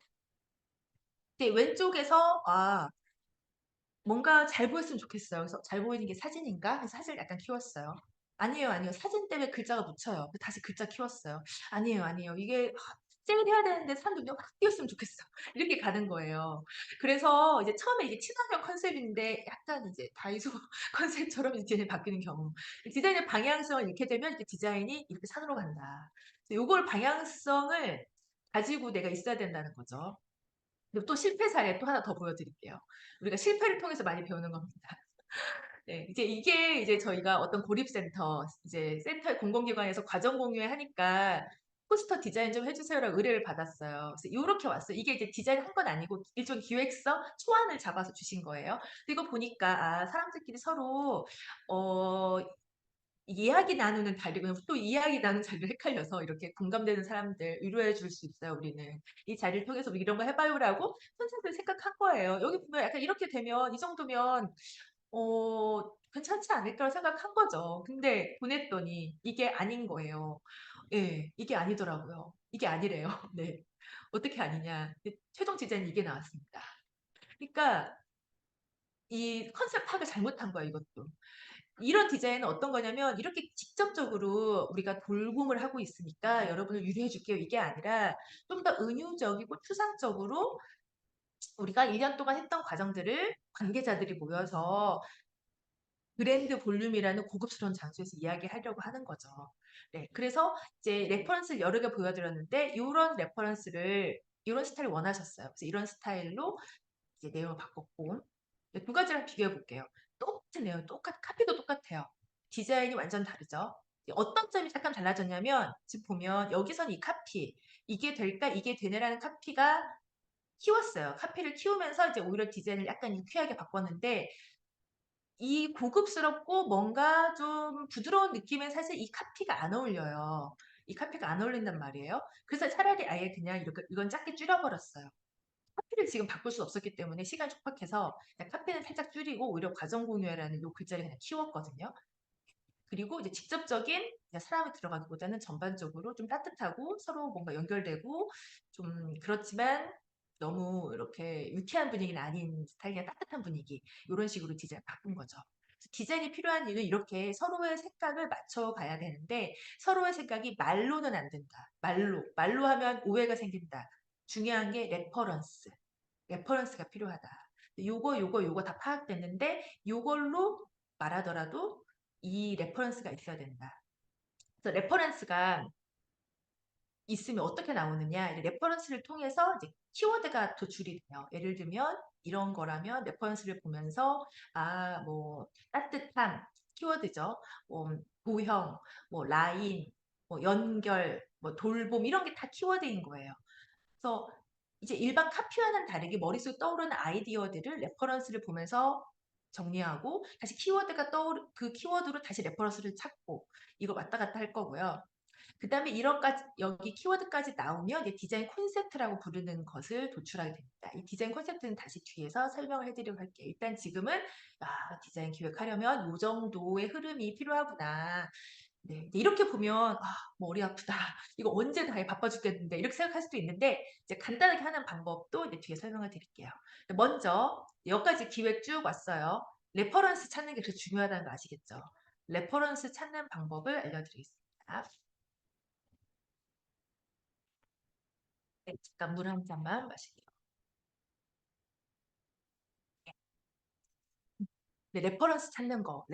근데 왼쪽에서 뭔가 잘 보였으면 좋겠어요. 그래서 잘 보이는 게 사진인가? 그래서 사진을 약간 키웠어요. 아니에요. 사진 때문에 글자가 묻혀요. 다시 글자 키웠어요. 아니에요. 이게 셀을 해야 되는데 사람 눈에 확 띄었으면 좋겠어. 이렇게 가는 거예요. 그래서 이제 처음에 이게 친환경 컨셉인데 약간 이제 다이소 컨셉처럼 이제 바뀌는 경우. 디자인의 방향성을 잃게 되면 이제 디자인이 이렇게 산으로 간다. 요걸 방향성을 가지고 내가 있어야 된다는 거죠. 그리고 또 실패 사례 또 하나 더 보여드릴게요. 우리가 실패를 통해서 많이 배우는 겁니다. 네, 이게 이제 저희가 어떤 고립센터, 이제 센터 공공기관에서 과정 공유회 하니까 포스터 디자인 좀 해주세요라고 의뢰를 받았어요. 그래서 이렇게 왔어요. 이게 이제 디자인 한 건 아니고 일종 기획서 초안을 잡아서 주신 거예요. 이거 보니까 사람들끼리 서로 이야기 나누는 자리고 또 이야기 나누는 자리를 헷갈려서 이렇게 공감되는 사람들 위로해 줄 수 있어요. 우리는 이 자리를 통해서 우리 이런 거 해봐요라고 선생님들 생각한 거예요. 여기 보면 약간 이렇게 되면 이 정도면 괜찮지 않을까라고 생각한 거죠. 근데 보냈더니 이게 아닌 거예요. 예, 이게 아니더라고요. 이게 아니래요. 네. 어떻게 아니냐. 최종 디자인 이게 나왔습니다. 그러니까 이 컨셉 파악을 잘못한 거야, 이것도. 이런 디자인은 어떤 거냐면 이렇게 직접적으로 우리가 돌봄을 하고 있으니까 여러분을 유리해 줄게요. 이게 아니라 좀 더 은유적이고 추상적으로 우리가 1년 동안 했던 과정들을 관계자들이 모여서 브랜드 볼륨이라는 고급스러운 장소에서 이야기하려고 하는 거죠. 네, 그래서 이제 레퍼런스를 여러 개 보여드렸는데 이런 레퍼런스를 이런 스타일을 원하셨어요. 그래서 이런 스타일로 이제 내용을 바꿨고 네, 두 가지를 비교해 볼게요. 똑같은 내용, 카피도 똑같아요. 디자인이 완전 다르죠. 어떤 점이 약간 달라졌냐면 지금 보면 여기선 이 카피 이게 될까 이게 되네라는 카피가 키웠어요. 카피를 키우면서 이제 오히려 디자인을 약간 유쾌하게 바꿨는데 이 고급스럽고 뭔가 좀 부드러운 느낌엔 사실 이 카피가 안 어울려요. 이 카피가 안 어울린단 말이에요. 그래서 차라리 아예 그냥 이렇게 이건 작게 줄여버렸어요. 카피를 지금 바꿀 수 없었기 때문에 시간 촉박해서 그냥 카피는 살짝 줄이고 오히려 과정 공유라는 요 글자를 그냥 키웠거든요. 그리고 이제 직접적인 사람이 들어가기보다는 전반적으로 좀 따뜻하고 서로 뭔가 연결되고 좀 그렇지만 너무 이렇게 유쾌한 분위기는 아닌 스타일의 따뜻한 분위기 이런 식으로 디자인 바꾼 거죠. 디자인이 필요한 이유는 이렇게 서로의 생각을 맞춰가야 되는데 서로의 생각이 말로는 안 된다. 말로 하면 오해가 생긴다. 중요한 게 레퍼런스가 필요하다. 요거 다 파악됐는데 요걸로 말하더라도 이 레퍼런스가 있어야 된다. 그래서 레퍼런스가 있으면 어떻게 나오느냐? 레퍼런스를 통해서 이제 키워드가 도출이 돼요. 예를 들면 이런 거라면 레퍼런스를 보면서 뭐 따뜻함 키워드죠. 도형, 뭐 라인, 뭐 연결, 뭐 돌봄 이런 게 다 키워드인 거예요. 그래서 이제 일반 카피와는 다르게 머릿속에 떠오르는 아이디어들을 레퍼런스를 보면서 정리하고 다시 키워드가 떠오르 그 키워드로 다시 레퍼런스를 찾고 이거 왔다 갔다 할 거고요. 그다음에 이런까지 여기 키워드까지 나오면 이제 디자인 콘셉트라고 부르는 것을 도출하게 됩니다. 이 디자인 콘셉트는 다시 뒤에서 설명을 해드리려고 할게요. 일단 지금은 디자인 기획하려면 이 정도의 흐름이 필요하구나. 네, 이렇게 보면 머리 아프다. 이거 언제 다 해? 바빠 죽겠는데 이렇게 생각할 수도 있는데 이제 간단하게 하는 방법도 이제 뒤에 설명을 드릴게요. 먼저 여기까지 기획 쭉 왔어요. 레퍼런스 찾는 게 그렇게 중요하다는 거 아시겠죠? 레퍼런스 찾는 방법을 알려드리겠습니다. 네, 잠깐 물 한 잔만 마실게요. 네, 레퍼런스 찾는 거.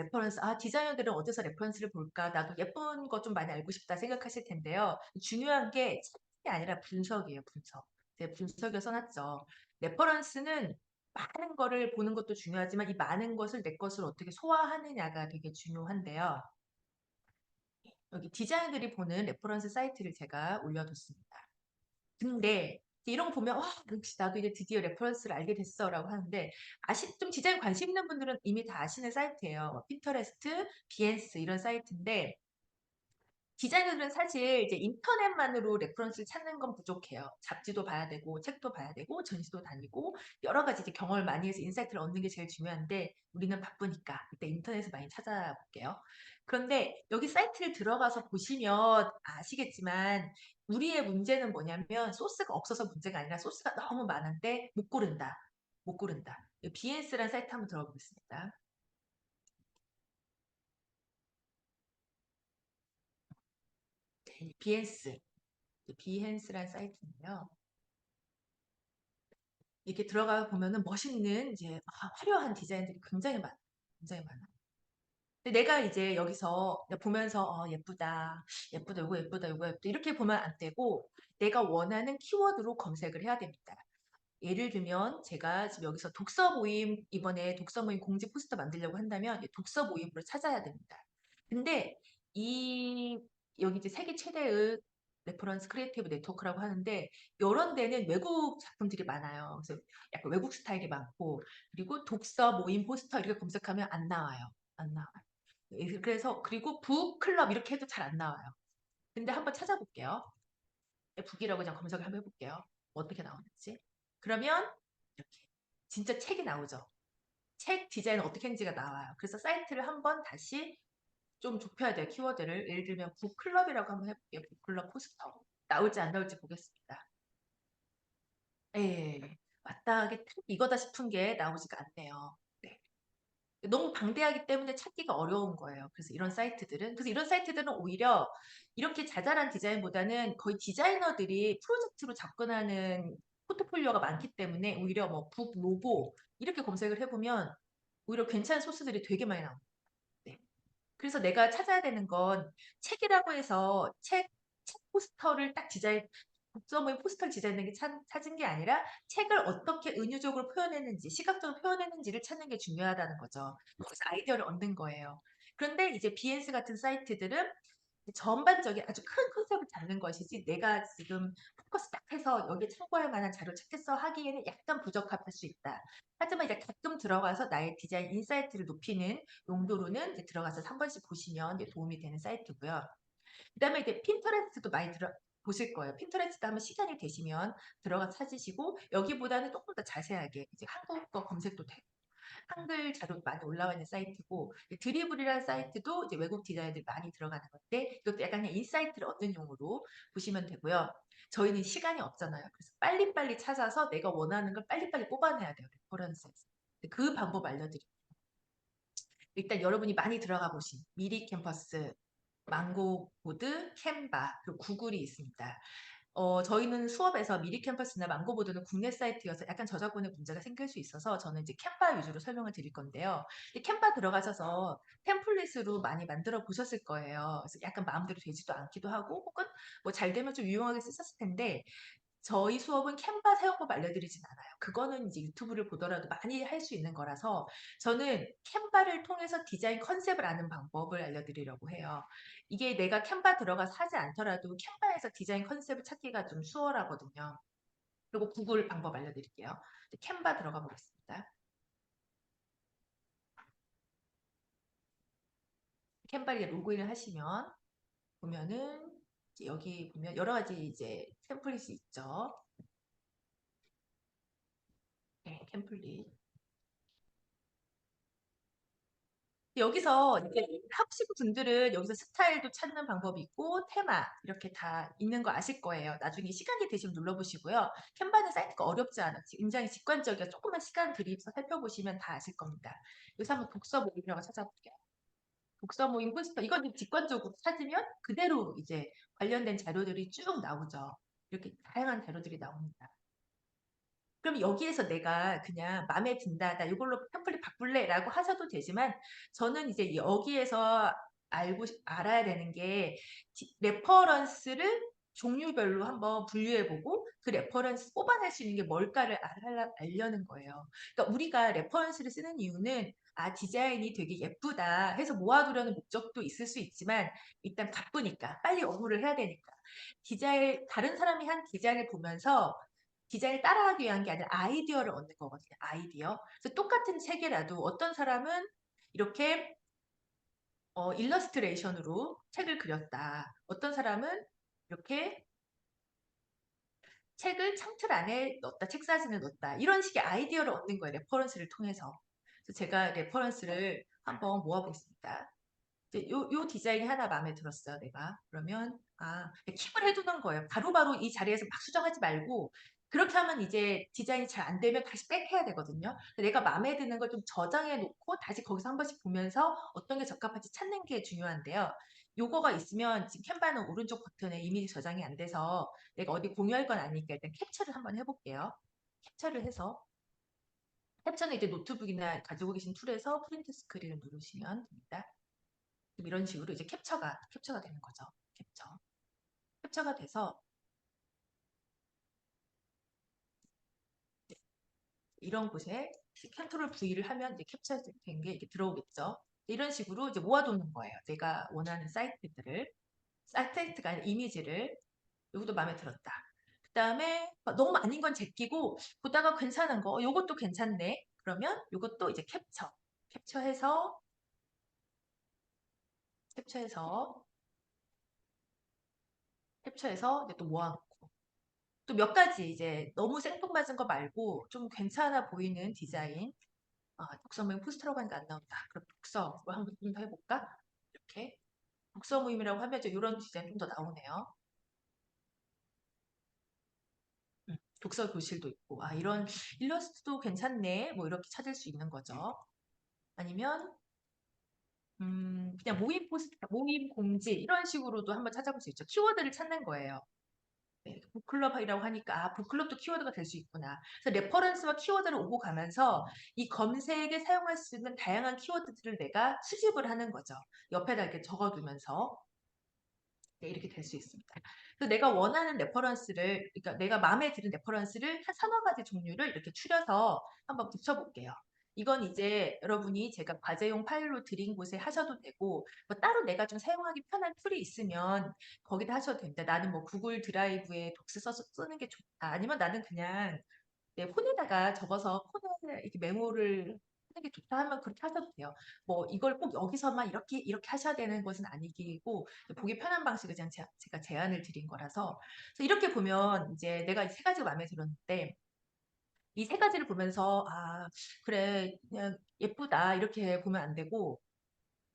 디자이너들은 어디서 레퍼런스를 볼까? 나도 예쁜 거 좀 많이 알고 싶다 생각하실 텐데요. 중요한 게 찾는 게 아니라 분석이에요, 분석. 네, 분석을 써놨죠. 레퍼런스는 많은 거를 보는 것도 중요하지만 이 많은 것을 내 것을 어떻게 소화하느냐가 되게 중요한데요. 여기 디자이너들이 보는 레퍼런스 사이트를 제가 올려뒀습니다. 근데 이런 거 보면 역시 나도 이제 드디어 레퍼런스를 알게 됐어라고 하는데 좀 디자인 관심 있는 분들은 이미 다 아시는 사이트예요. 핀터레스트, 비엔스 이런 사이트인데 디자이너들은 사실 이제 인터넷만으로 레퍼런스를 찾는 건 부족해요. 잡지도 봐야 되고, 책도 봐야 되고, 전시도 다니고, 여러 가지 이제 경험을 많이 해서 인사이트를 얻는 게 제일 중요한데, 우리는 바쁘니까 일단 인터넷을 많이 찾아볼게요. 그런데 여기 사이트를 들어가서 보시면 아시겠지만, 우리의 문제는 뭐냐면, 소스가 없어서 문제가 아니라 소스가 너무 많은데 못 고른다. 못 고른다. 비엔스라는 사이트 한번 들어가 보겠습니다. 비엔스. 비엔스라는 사이트인데요. 이렇게 들어가 보면은 멋있는 이제 화려한 디자인들이 굉장히 많아. 굉장히 많아. 근데 내가 이제 여기서 보면서 예쁘다, 예쁘다, 이거 예쁘다, 이거 예쁘다 이렇게 보면 안 되고 내가 원하는 키워드로 검색을 해야 됩니다. 예를 들면 제가 지금 여기서 독서 모임 이번에 독서 모임 공지 포스터 만들려고 한다면 독서 모임으로 찾아야 됩니다. 근데 이 여기 이제 세계 최대의 레퍼런스 크리에이티브 네트워크라고 하는데 이런 데는 외국 작품들이 많아요. 그래서 약간 외국 스타일이 많고 그리고 독서 모임 포스터 이렇게 검색하면 안 나와요. 안 나와요. 그래서 그리고 북클럽 이렇게 해도 잘 안 나와요. 근데 한번 찾아볼게요. 북이라고 그냥 검색을 한번 해볼게요. 어떻게 나오는지. 그러면 이렇게 진짜 책이 나오죠. 책 디자인 어떻게 했는지가 나와요. 그래서 사이트를 한번 다시 좀 좁혀야 돼요. 키워드를. 예를 들면 북클럽이라고 한번 해볼게요. 북클럽 포스터. 나올지 안 나올지 보겠습니다. 예. 마땅하게 이거다 싶은 게 나오지가 않네요. 네. 너무 방대하기 때문에 찾기가 어려운 거예요. 그래서 이런 사이트들은 오히려 이렇게 자잘한 디자인보다는 거의 디자이너들이 프로젝트로 접근하는 포트폴리오가 많기 때문에 오히려 뭐 북 로고 이렇게 검색을 해보면 오히려 괜찮은 소스들이 되게 많이 나옵니다. 네. 그래서 내가 찾아야 되는 건 책이라고 해서 책 포스터를 딱 독서모임 포스터를 디자인하는 게 찾은 게 아니라 책을 어떻게 은유적으로 표현했는지, 시각적으로 표현했는지를 찾는 게 중요하다는 거죠. 거기서 아이디어를 얻는 거예요. 그런데 이제 비엔스 같은 사이트들은 전반적인 아주 큰 컨셉을 잡는 것이지 내가 지금 포커스 딱 해서 여기에 참고할 만한 자료 찾겠어 하기에는 약간 부적합할 수 있다. 하지만 이제 가끔 들어가서 나의 디자인 인사이트를 높이는 용도로는 이제 들어가서 한 번씩 보시면 이제 도움이 되는 사이트고요. 그다음에 이제 핀터레스트도 많이 보실 거예요. 핀터레스트 하면 시간이 되시면 들어가 찾으시고 여기보다는 조금 더 자세하게 이제 한국어 검색도 되고 한글 자료도 많이 올라와 있는 사이트고 드리블이라는 사이트도 이제 외국 디자이너들이 많이 들어가는 건데 이것도 약간 그냥 인사이트를 얻는 용으로 보시면 되고요. 저희는 시간이 없잖아요. 그래서 빨리빨리 찾아서 내가 원하는 걸 빨리빨리 뽑아내야 돼요. 레퍼런스에서. 그 방법 알려드릴게요. 일단 여러분이 많이 들어가 보신 미리 캠퍼스, 망고보드, 캔바, 그리고 구글이 있습니다. 저희는 수업에서 미리 캠퍼스나 망고보드는 국내 사이트여서 약간 저작권의 문제가 생길 수 있어서 저는 이제 캔바 위주로 설명을 드릴 건데요. 캔바 들어가셔서 템플릿으로 많이 만들어 보셨을 거예요. 그래서 약간 마음대로 되지도 않기도 하고 혹은 뭐 잘 되면 좀 유용하게 쓰셨을 텐데 저희 수업은 캔바 사용법 알려드리진 않아요. 그거는 이제 유튜브를 보더라도 많이 할 수 있는 거라서 저는 캔바를 통해서 디자인 컨셉을 아는 방법을 알려드리려고 해요. 이게 내가 캔바 들어가서 하지 않더라도 캔바에서 디자인 컨셉을 찾기가 좀 수월하거든요. 그리고 구글 방법 알려드릴게요. 캔바 들어가 보겠습니다. 캔바에 로그인을 하시면 보면은 여기 보면 여러 가지 이제 템플릿이 있죠. 네, 템플릿. 여기서 이제 하시는 분들은 여기서 스타일도 찾는 방법이 있고 테마 이렇게 다 있는 거 아실 거예요. 나중에 시간이 되시면 눌러보시고요. 캔바는 사이트가 어렵지 않아. 굉장히 직관적이야. 조금만 시간 들이서 살펴보시면 다 아실 겁니다. 여기서 한번 독서 모임이라고 찾아볼게요. 독서 모임 포스터 이건 이제 직관적으로 찾으면 그대로 이제 관련된 자료들이 쭉 나오죠. 이렇게 다양한 자료들이 나옵니다. 그럼 여기에서 내가 그냥 마음에 든다, 나 이걸로 템플릿 바꿀래라고 하셔도 되지만 저는 이제 여기에서 알아야 되는 게 레퍼런스를 종류별로 한번 분류해보고 그 레퍼런스 뽑아낼 수 있는 게 뭘까를 알려는 거예요. 그러니까 우리가 레퍼런스를 쓰는 이유는 디자인이 되게 예쁘다 해서 모아두려는 목적도 있을 수 있지만 일단 바쁘니까 빨리 업무를 해야 되니까 다른 사람이 한 디자인을 보면서 디자인을 따라하기 위한 게 아니라 아이디어를 얻는 거거든요. 아이디어. 그래서 똑같은 책이라도 어떤 사람은 이렇게 일러스트레이션으로 책을 그렸다. 어떤 사람은 이렇게 책을 창틀 안에 넣었다. 책 사진을 넣었다. 이런 식의 아이디어를 얻는 거예요. 레퍼런스를 통해서. 그래서 제가 레퍼런스를 한번 모아보겠습니다. 이제 요 디자인이 하나 마음에 들었어요, 내가. 그러면, 킵을 해두는 거예요. 바로바로 이 자리에서 막 수정하지 말고, 그렇게 하면 이제 디자인이 잘 안 되면 다시 백 해야 되거든요. 내가 마음에 드는 걸 좀 저장해 놓고 다시 거기서 한 번씩 보면서 어떤 게 적합한지 찾는 게 중요한데요. 요거가 있으면 지금 캔바는 오른쪽 버튼에 이미지 저장이 안 돼서 내가 어디 공유할 건 아니니까 일단 캡처를 한번 해볼게요. 캡처를 해서 캡처는 이제 노트북이나 가지고 계신 툴에서 프린트 스크린을 누르시면 됩니다. 이런 식으로 이제 캡처가 되는 거죠. 캡처가 돼서 이런 곳에 컨트롤 V를 하면 이제 캡처된 게 이렇게 들어오겠죠. 이런 식으로 이제 모아두는 거예요. 내가 원하는 사이트가 아니라 이미지를 여기도 마음에 들었다. 그 다음에 너무 아닌 건 제끼고 보다가 괜찮은 거 요것도 괜찮네. 그러면 요것도 이제 캡처해서 캡처해서 캡처해서 이제 또 모아놓고 또 몇 가지 이제 너무 생뚱맞은 거 말고 좀 괜찮아 보이는 디자인 독서 모임 포스터라고 하니까 안 나온다. 그럼 독서로 한번 좀 더 해볼까? 이렇게 독서 모임이라고 하면 이런 디자인 좀 더 나오네요. 독서 교실도 있고 이런 일러스트도 괜찮네. 뭐 이렇게 찾을 수 있는 거죠. 아니면 그냥 모임 포스터, 모임 공지 이런 식으로도 한번 찾아볼 수 있죠. 키워드를 찾는 거예요. 네, 북클럽이라고 하니까 북클럽도 키워드가 될 수 있구나. 그래서 레퍼런스와 키워드를 오고 가면서 이 검색에 사용할 수 있는 다양한 키워드들을 내가 수집을 하는 거죠. 옆에다 이렇게 적어두면서 네, 이렇게 될 수 있습니다. 그래서 내가 원하는 레퍼런스를, 그러니까 내가 마음에 드는 레퍼런스를 한 서너 가지 종류를 이렇게 추려서 한번 붙여볼게요. 이건 이제 여러분이 제가 과제용 파일로 드린 곳에 하셔도 되고, 뭐 따로 내가 좀 사용하기 편한 툴이 있으면 거기다 하셔도 됩니다. 나는 뭐 구글 드라이브에 독스 써서 쓰는 게 좋다. 아니면 나는 그냥 내 폰에다가 적어서 폰에 이렇게 메모를 하는 게 좋다 하면 그렇게 하셔도 돼요. 뭐 이걸 꼭 여기서만 이렇게 하셔야 되는 것은 아니고 보기 편한 방식을 그냥 제가 제안을 드린 거라서 그래서 이렇게 보면 이제 내가 이 세 가지가 마음에 들었는데 이 세 가지를 보면서 그래 그냥 예쁘다 이렇게 보면 안 되고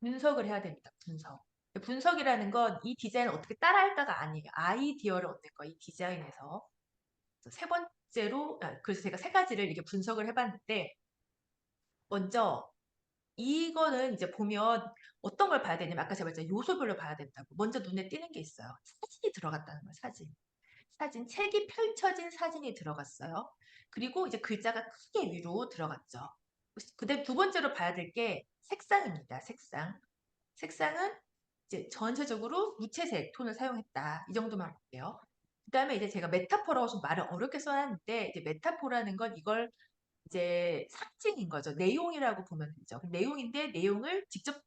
분석을 해야 됩니다. 분석. 분석이라는 건 이 디자인을 어떻게 따라할까가 아니에요. 아이디어를 얻는 거, 이 디자인에서. 세 번째로, 그래서 제가 세 가지를 이렇게 분석을 해봤는데, 먼저, 이거는 이제 보면 어떤 걸 봐야 되냐면, 아까 제가 말했잖아요. 요소별로 봐야 된다고. 먼저 눈에 띄는 게 있어요. 사진이 들어갔다는 거예요, 사진. 사진, 책이 펼쳐진 사진이 들어갔어요. 그리고 이제 글자가 크게 위로 들어갔죠. 그 다음에 두 번째로 봐야 될 게 색상입니다, 색상. 색상은 이제 전체적으로 무채색 톤을 사용했다. 이 정도만 볼게요. 그다음에 이제 제가 메타포라고 좀 말을 어렵게 써놨는데 이제 메타포라는 건 이걸 이제 상징인 거죠. 내용이라고 보면 되죠. 내용인데 내용을 직접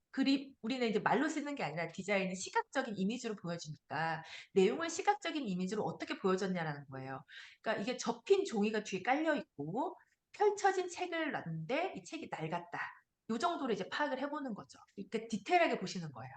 우리는 이제 말로 쓰는 게 아니라 디자인은 시각적인 이미지로 보여주니까 내용을 시각적인 이미지로 어떻게 보여줬냐라는 거예요. 그러니까 이게 접힌 종이가 뒤에 깔려 있고 펼쳐진 책을 놨는데 이 책이 낡았다. 이 정도로 이제 파악을 해보는 거죠. 그러니까 디테일하게 보시는 거예요.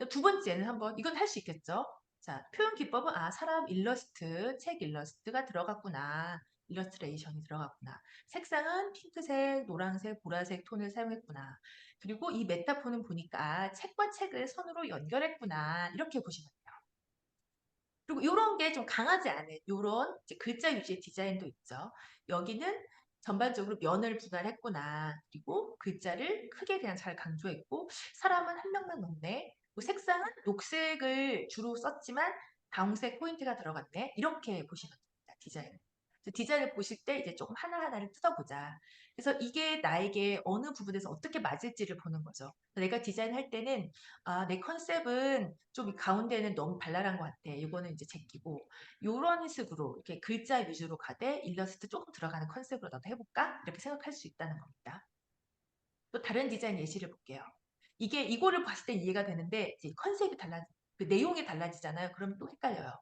두 번째는 한번 이건 할 수 있겠죠. 자, 표현 기법은 사람 일러스트, 책 일러스트가 들어갔구나. 일러스트레이션이 들어갔구나. 색상은 핑크색, 노란색, 보라색 톤을 사용했구나. 그리고 이 메타폰은 보니까 책과 책을 선으로 연결했구나. 이렇게 보시면 돼요. 그리고 이런 게 좀 강하지 않은 이런 글자 위주의 디자인도 있죠. 여기는 전반적으로 면을 분할했구나. 그리고 글자를 크게 그냥 잘 강조했고 사람은 한 명만 넣네. 그리고 색상은 녹색을 주로 썼지만 다홍색 포인트가 들어갔네. 이렇게 보시면 됩니다. 디자인. 그래서 디자인을 보실 때 이제 조금 하나하나를 뜯어보자. 그래서 이게 나에게 어느 부분에서 어떻게 맞을지를 보는 거죠. 내가 디자인할 때는 내 컨셉은 좀 가운데는 너무 발랄한 것 같아. 이거는 이제 제끼고 요런 식으로 이렇게 글자 위주로 가되 일러스트 조금 들어가는 컨셉으로 나도 해볼까? 이렇게 생각할 수 있다는 겁니다. 또 다른 디자인 예시를 볼게요. 이거를 봤을 때 이해가 되는데 이제 컨셉이 그 내용이 달라지잖아요. 그럼 또 헷갈려요.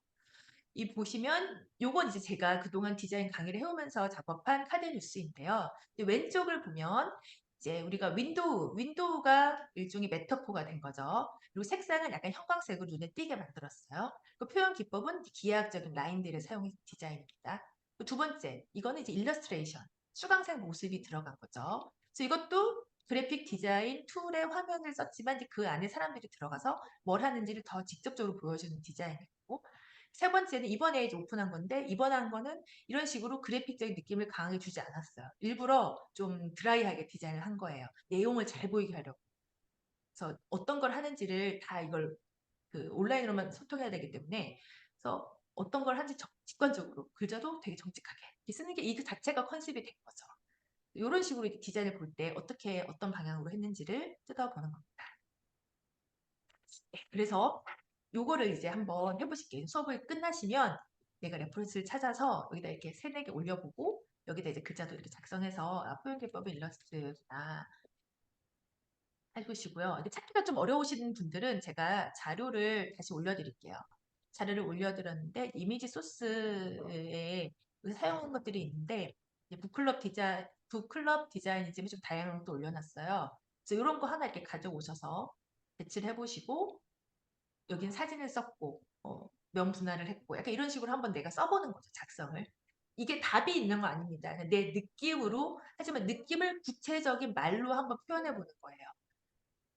이 보시면 요건 이제 제가 그동안 디자인 강의를 해오면서 작업한 카드 뉴스인데요. 왼쪽을 보면 이제 우리가 윈도우가 일종의 메타포가 된 거죠. 그리고 색상은 약간 형광색으로 눈에 띄게 만들었어요. 그 표현 기법은 기하학적인 라인들을 사용한 디자인입니다. 두 번째, 이거는 이제 일러스트레이션, 수강생 모습이 들어간 거죠. 그래서 이것도 그래픽 디자인 툴의 화면을 썼지만 이제 그 안에 사람들이 들어가서 뭘 하는지를 더 직접적으로 보여주는 디자인이고 세 번째는 이번에 이제 오픈한 건데 이번에 한 거는 이런 식으로 그래픽적인 느낌을 강하게 주지 않았어요. 일부러 좀 드라이하게 디자인을 한 거예요. 내용을 잘 보이게 하려고. 그래서 어떤 걸 하는지를 다 이걸 그 온라인으로만 소통해야 되기 때문에 그래서 어떤 걸 하는지 직관적으로 글자도 되게 정직하게 이렇게 쓰는 게 이 자체가 컨셉이 된 거죠. 이런 식으로 이렇게 디자인을 볼 때 어떻게 어떤 방향으로 했는지를 뜯어보는 겁니다. 네, 그래서 요거를 이제 한번 해보실게요. 수업을 끝나시면 내가 레퍼런스를 찾아서 여기다 이렇게 세네 개 올려보고 여기다 이제 글자도 이렇게 작성해서 표현 기법의 일러스트구나 해보시고요. 근데 찾기가 좀 어려우신 분들은 제가 자료를 다시 올려드릴게요. 자료를 올려드렸는데 이미지 소스에 사용한 것들이 있는데 북클럽 디자이니즘이 좀 다양한 것도 올려놨어요. 그래서 이런 거 하나 이렇게 가져오셔서 배치를 해보시고 여긴 사진을 썼고 면 분할을 했고 약간 이런 식으로 한번 내가 써보는 거죠. 작성을. 이게 답이 있는 거 아닙니다. 내 느낌으로 하지만 느낌을 구체적인 말로 한번 표현해 보는 거예요.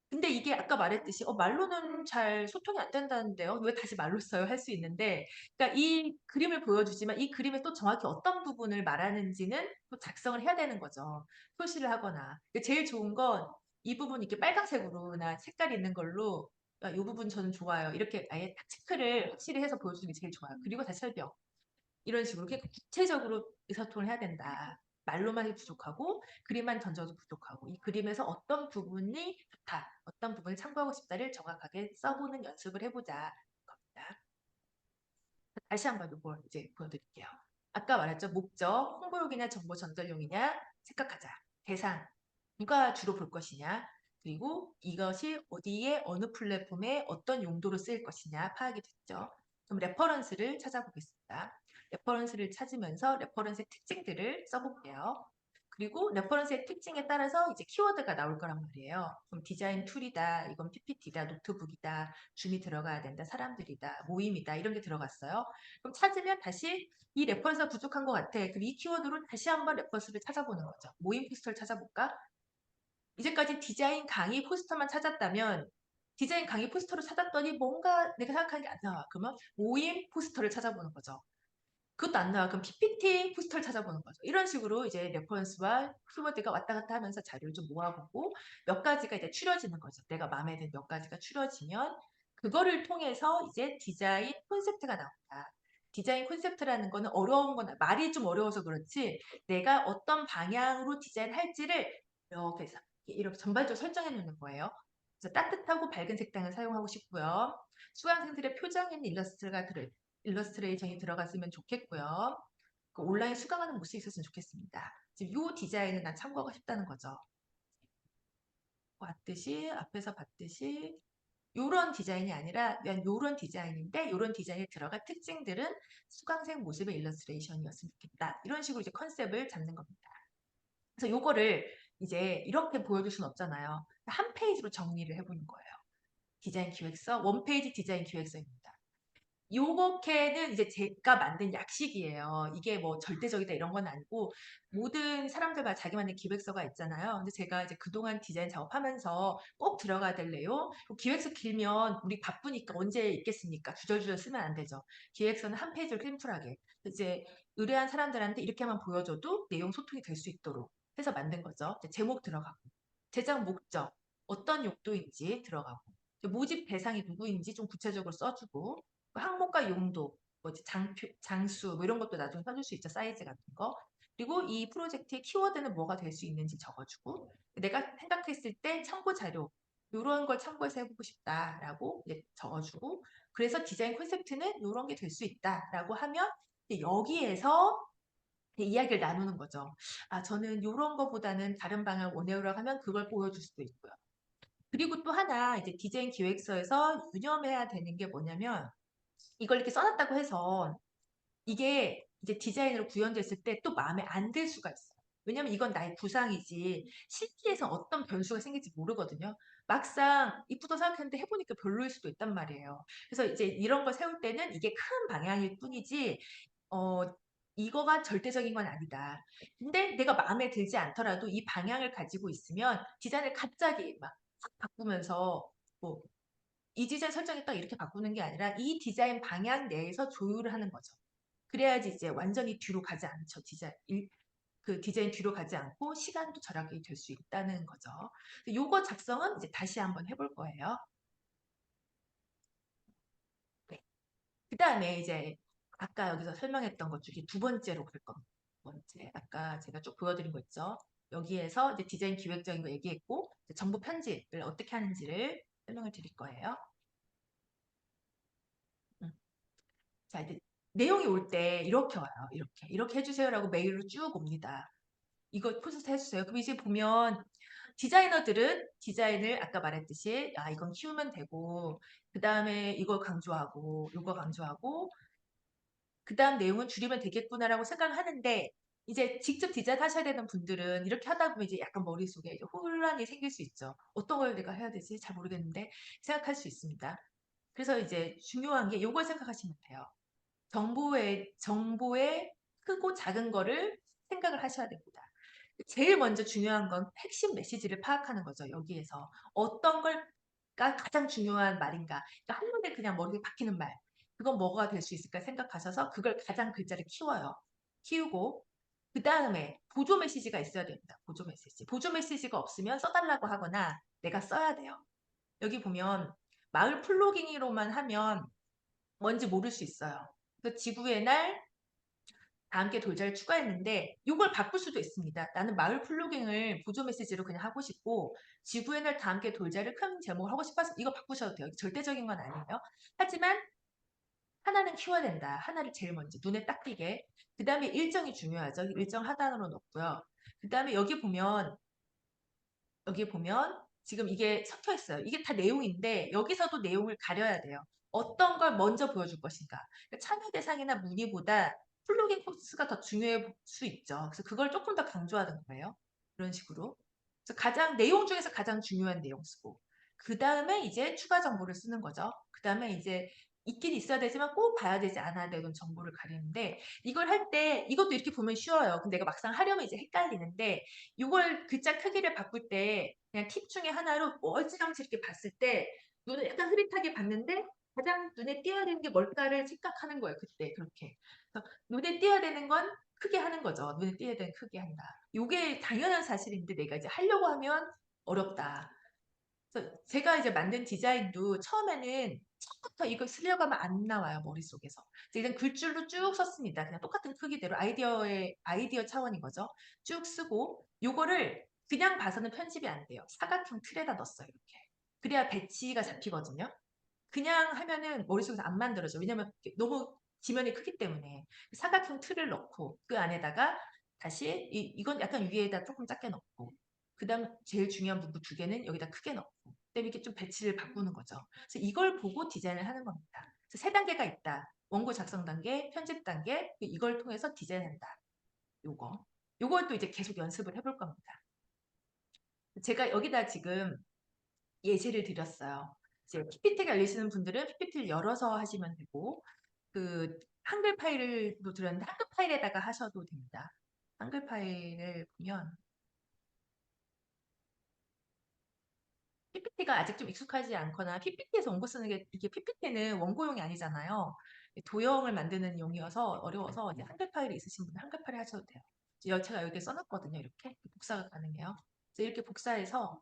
근데 이게 아까 말했듯이 말로는 잘 소통이 안 된다는데요. 왜 다시 말로 써요? 할 수 있는데 그러니까 이 그림을 보여주지만 이 그림에 또 정확히 어떤 부분을 말하는지는 또 작성을 해야 되는 거죠. 표시를 하거나. 제일 좋은 건 이 부분 이렇게 빨간색으로나 색깔 있는 걸로 이 부분 저는 좋아요. 이렇게 아예 딱 체크를 확실히 해서 보여주는 게 제일 좋아요. 그리고 다시 설명. 이런 식으로 이렇게 구체적으로 의사소통을 해야 된다. 말로만이 부족하고 그림만 던져도 부족하고 이 그림에서 어떤 부분이 좋다, 어떤 부분을 참고하고 싶다를 정확하게 써보는 연습을 해보자 겁니다. 다시 한번 이걸 이제 보여드릴게요. 아까 말했죠. 목적, 홍보용이냐 정보 전달용이냐 생각하자. 대상, 누가 주로 볼 것이냐. 그리고 이것이 어디에 어느 플랫폼에 어떤 용도로 쓰일 것이냐 파악이 됐죠. 그럼 레퍼런스를 찾아보겠습니다. 레퍼런스를 찾으면서 레퍼런스의 특징들을 써볼게요. 그리고 레퍼런스의 특징에 따라서 이제 키워드가 나올 거란 말이에요. 그럼 디자인 툴이다, 이건 PPT다, 노트북이다, 줌이 들어가야 된다, 사람들이다, 모임이다 이런 게 들어갔어요. 그럼 찾으면 다시 이 레퍼런스가 부족한 것 같아. 그럼 이 키워드로 다시 한번 레퍼런스를 찾아보는 거죠. 모임 포스터를 찾아볼까? 이제까지 디자인 강의 포스터만 찾았다면 디자인 강의 포스터를 찾았더니 뭔가 내가 생각하는 게 안 나와. 그러면 모임 포스터를 찾아보는 거죠. 그것도 안 나와. 그럼 PPT 포스터를 찾아보는 거죠. 이런 식으로 이제 레퍼런스와 키워드가 왔다 갔다 하면서 자료를 좀 모아보고 몇 가지가 이제 추려지는 거죠. 내가 마음에 드는 몇 가지가 추려지면 그거를 통해서 이제 디자인 콘셉트가 나온다. 디자인 콘셉트라는 거는 어려운 건 말이 좀 어려워서 그렇지 내가 어떤 방향으로 디자인할지를 이렇게 전반적으로 설정해 놓는 거예요. 그래서 따뜻하고 밝은 색상을 사용하고 싶고요. 수강생들의 표정 있는 일러스트레이션이 들어갔으면 좋겠고요. 그 온라인 수강하는 모습이 있었으면 좋겠습니다. 지금 이 디자인을 난 참고하고 싶다는 거죠. 봤듯이 앞에서 봤듯이 이런 디자인이 아니라 그냥 이런 디자인인데 이런 디자인에 들어갈 특징들은 수강생 모습의 일러스트레이션이었으면 좋겠다. 이런 식으로 이제 컨셉을 잡는 겁니다. 그래서 요거를 이제 이렇게 보여줄 수는 없잖아요. 한 페이지로 정리를 해보는 거예요. 디자인 기획서, 원페이지 디자인 기획서입니다. 요거케는 이제 제가 만든 약식이에요. 이게 뭐 절대적이다 이런 건 아니고 모든 사람들마다 자기만의 기획서가 있잖아요. 근데 제가 이제 그동안 디자인 작업하면서 꼭 들어가야 될 내용 기획서 길면 우리 바쁘니까 언제 읽겠습니까? 주절주절 쓰면 안 되죠. 기획서는 한 페이지를 심플하게 이제 의뢰한 사람들한테 이렇게만 보여줘도 내용 소통이 될 수 있도록 해서 만든 거죠. 제목 들어가고 제작 목적 어떤 용도인지 들어가고 모집 대상이 누구인지 좀 구체적으로 써주고 항목과 용도, 뭐지 장표, 장수 뭐 이런 것도 나중에 써줄 수 있죠. 사이즈 같은 거. 그리고 이 프로젝트의 키워드는 뭐가 될 수 있는지 적어주고 내가 생각했을 때 참고 자료 이런 걸 참고해서 해보고 싶다라고 이제 적어주고 그래서 디자인 콘셉트는 이런 게 될 수 있다라고 하면 여기에서 이야기를 나누는 거죠. 아 저는 이런 거보다는 다른 방향을 원해요라고 하면 그걸 보여줄 수도 있고요. 그리고 또 하나 이제 디자인 기획서에서 유념해야 되는 게 뭐냐면 이걸 이렇게 써놨다고 해서 이게 이제 디자인으로 구현됐을 때 또 마음에 안 들 수가 있어요. 왜냐면 이건 나의 구상이지 실기에서 어떤 변수가 생길지 모르거든요. 막상 이쁘다 생각했는데 해보니까 별로일 수도 있단 말이에요. 그래서 이제 이런 걸 세울 때는 이게 큰 방향일 뿐이지 어, 이거가 절대적인 건 아니다. 근데 내가 마음에 들지 않더라도 이 방향을 가지고 있으면 디자인을 갑자기 막 확 바꾸면서 뭐 이 디자인 설정이 딱 이렇게 바꾸는 게 아니라 이 디자인 방향 내에서 조율을 하는 거죠. 그래야지 이제 완전히 뒤로 가지 않죠. 그 디자인 뒤로 가지 않고 시간도 절약이 될 수 있다는 거죠. 요거 작성은 이제 다시 한번 해볼 거예요. 네. 그 다음에 이제 아까 여기서 설명했던 것 중에 두 번째로 갈 겁니다. 두 번째. 아까 제가 쭉 보여드린 거 있죠. 여기에서 이제 디자인 기획적인 거 얘기했고 정보 편집을 어떻게 하는지를 설명을 드릴 거예요. 음. 자, 이제 내용이 올 때 이렇게 와요. 이렇게 해주세요라고 메일로 쭉 옵니다. 이거 포스트 해주세요. 그럼 이제 보면 디자이너들은 디자인을 아까 말했듯이 이건 키우면 되고 그 다음에 이걸 강조하고 이거 강조하고 그 다음 내용은 줄이면 되겠구나라고 생각을 하는데 이제 직접 디자인 하셔야 되는 분들은 이렇게 하다 보면 이제 약간 머릿속에 이제 혼란이 생길 수 있죠. 어떤 걸 내가 해야 되지? 잘 모르겠는데 생각할 수 있습니다. 그래서 이제 중요한 게 이걸 생각하시면 돼요. 정보의 크고 작은 거를 생각을 하셔야 됩니다. 제일 먼저 중요한 건 핵심 메시지를 파악하는 거죠. 여기에서 어떤 걸가 가장 중요한 말인가. 그러니까 한눈에 그냥 머리에 박히는 말. 그건 뭐가 될 수 있을까 생각하셔서 그걸 가장 글자를 키워요. 키우고 그 다음에 보조 메시지가 있어야 됩니다. 보조 메시지. 보조 메시지가 없으면 써달라고 하거나 내가 써야 돼요. 여기 보면 마을 플로깅으로만 하면 뭔지 모를 수 있어요. 그래서 지구의 날 다 함께 돌자를 추가했는데 이걸 바꿀 수도 있습니다. 나는 마을 플로깅을 보조 메시지로 그냥 하고 싶고 지구의 날 다 함께 돌자를 큰 제목으로 하고 싶어서 이거 바꾸셔도 돼요. 절대적인 건 아니에요. 하지만 하나는 키워야 된다. 하나를 제일 먼저 눈에 딱 띄게. 그 다음에 일정이 중요하죠. 일정 하단으로 놓고요. 그 다음에 여기 보면 지금 이게 섞여 있어요. 이게 다 내용인데 여기서도 내용을 가려야 돼요. 어떤 걸 먼저 보여줄 것인가. 그러니까 참여 대상이나 문의보다 플로깅 코스가 더 중요할 수 있죠. 그래서 그걸 조금 더 강조하는 거예요. 이런 식으로. 그래서 가장 내용 중에서 가장 중요한 내용 쓰고 그 다음에 이제 추가 정보를 쓰는 거죠. 그 다음에 이제 있긴 있어야 되지만 꼭 봐야 되지 않아야 되는 정보를 가리는데 이걸 할 때 이것도 이렇게 보면 쉬워요. 근데 내가 막상 하려면 이제 헷갈리는데 이걸 글자 크기를 바꿀 때 그냥 팁 중에 하나로 멀찌감치 이렇게 봤을 때 눈을 약간 흐릿하게 봤는데 가장 눈에 띄어야 되는 게 뭘까를 생각하는 거예요. 그때 그렇게. 그래서 눈에 띄어야 되는 건 크게 하는 거죠. 눈에 띄어야 되는 크게 한다. 이게 당연한 사실인데 내가 이제 하려고 하면 어렵다. 그래서 제가 이제 만든 디자인도 처음부터 이걸 쓰려고 하면 안 나와요, 머릿속에서. 그래서 일단 글줄로 쭉 썼습니다. 그냥 똑같은 크기대로 아이디어 차원인 거죠. 쭉 쓰고 요거를 그냥 봐서는 편집이 안 돼요. 사각형 틀에다 넣었어요, 이렇게. 그래야 배치가 잡히거든요. 그냥 하면은 머릿속에서 안 만들어져. 왜냐면 너무 지면이 크기 때문에 사각형 틀을 넣고 그 안에다가 다시 이건 약간 위에다 조금 작게 넣고 그다음 제일 중요한 부분 두 개는 여기다 크게 넣고 그다음에 이렇게 좀 배치를 바꾸는 거죠. 그래서 이걸 보고 디자인을 하는 겁니다. 그래서 세 단계가 있다. 원고 작성 단계, 편집 단계, 이걸 통해서 디자인한다. 요거. 요걸 또 이제 계속 연습을 해볼 겁니다. 제가 여기다 지금 예시를 드렸어요. 이제 PPT가 열리시는 분들은 PPT를 열어서 하시면 되고, 그 한글 파일도 드렸는데 한글 파일에다가 하셔도 됩니다. 한글 파일을 보면 PPT가 아직 좀 익숙하지 않거나 PPT에서 원고 쓰는 게 이게 PPT는 원고용이 아니잖아요. 도형을 만드는 용이어서 어려워서 이제 한글 파일이 있으신 분은 한글 파일 하셔도 돼요. 제가 여기 써놨거든요. 이렇게 복사가 가능해요. 그래서 이렇게 복사해서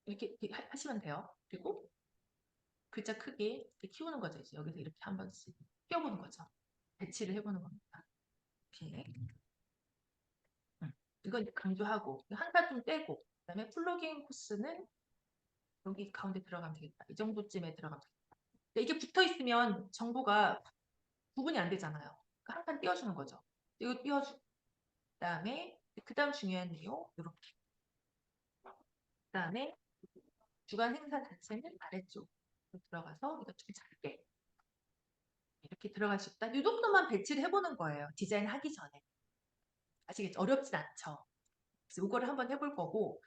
이렇게 하시면 돼요. 그리고 글자 크기 이렇게 키우는 거죠. 이제 여기서 이렇게 한 번씩 끼워보는 거죠. 배치를 해보는 겁니다. 이렇게. 이건 이제 강조하고 한가 좀 떼고 그다음에 플러깅 코스는 여기 가운데 들어가면 되겠다. 이 정도쯤에 들어가면 되겠다. 근데 이게 붙어 있으면 정보가 구분이 안 되잖아요. 그러니까 한 칸 띄워주는 거죠. 이거 띄워주고 그다음에 그다음 중요한 내용 이렇게 그다음에 주간 행사 자체는 아래쪽 들어가서 이거 좀 작게 이렇게 들어갈 수 있다. 이 정도만 배치를 해보는 거예요. 디자인 하기 전에. 아시겠죠? 어렵진 않죠. 그래서 이거를 한번 해볼 거고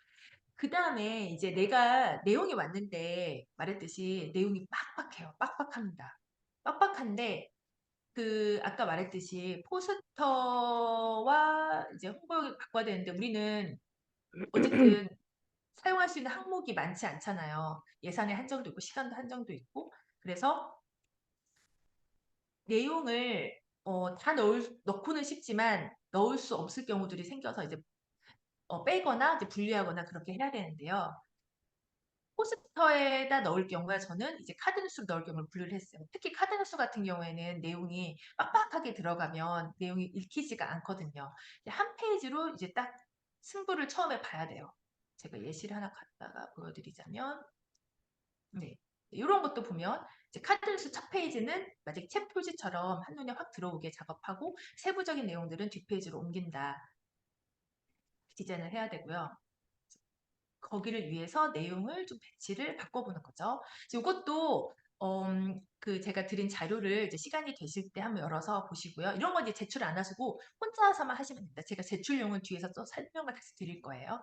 그 다음에 이제 내가 내용이 왔는데 말했듯이 내용이 빡빡해요. 빡빡합니다. 빡빡한데 그 아까 말했듯이 포스터와 이제 홍보용을 바꿔야 되는데 우리는 어쨌든 사용할 수 있는 항목이 많지 않잖아요. 예산의 한정도 있고 시간도 한정도 있고 그래서 내용을 다 넣고는 싶지만 넣을 수 없을 경우들이 생겨서 이제 빼거나 이제 분리하거나 그렇게 해야 되는데요. 포스터에다 넣을 경우에 저는 이제 카드뉴스로 넣을 경우를 분류를 했어요. 특히 카드뉴스 같은 경우에는 내용이 빡빡하게 들어가면 내용이 읽히지가 않거든요. 이제 한 페이지로 이제 딱 승부를 처음에 봐야 돼요. 제가 예시를 하나 갖다가 보여드리자면, 네. 이런 것도 보면 이제 카드뉴스 첫 페이지는 마치 책 표지처럼 한눈에 확 들어오게 작업하고 세부적인 내용들은 뒷페이지로 옮긴다. 디자인을 해야 되고요. 거기를 위해서 내용을 좀 배치를 바꿔보는 거죠. 이것도 그 제가 드린 자료를 이제 시간이 되실 때 한번 열어서 보시고요. 이런 건 이제 제출 안 하시고 혼자서만 하시면 됩니다. 제가 제출용은 뒤에서 또 설명을 다시 드릴 거예요.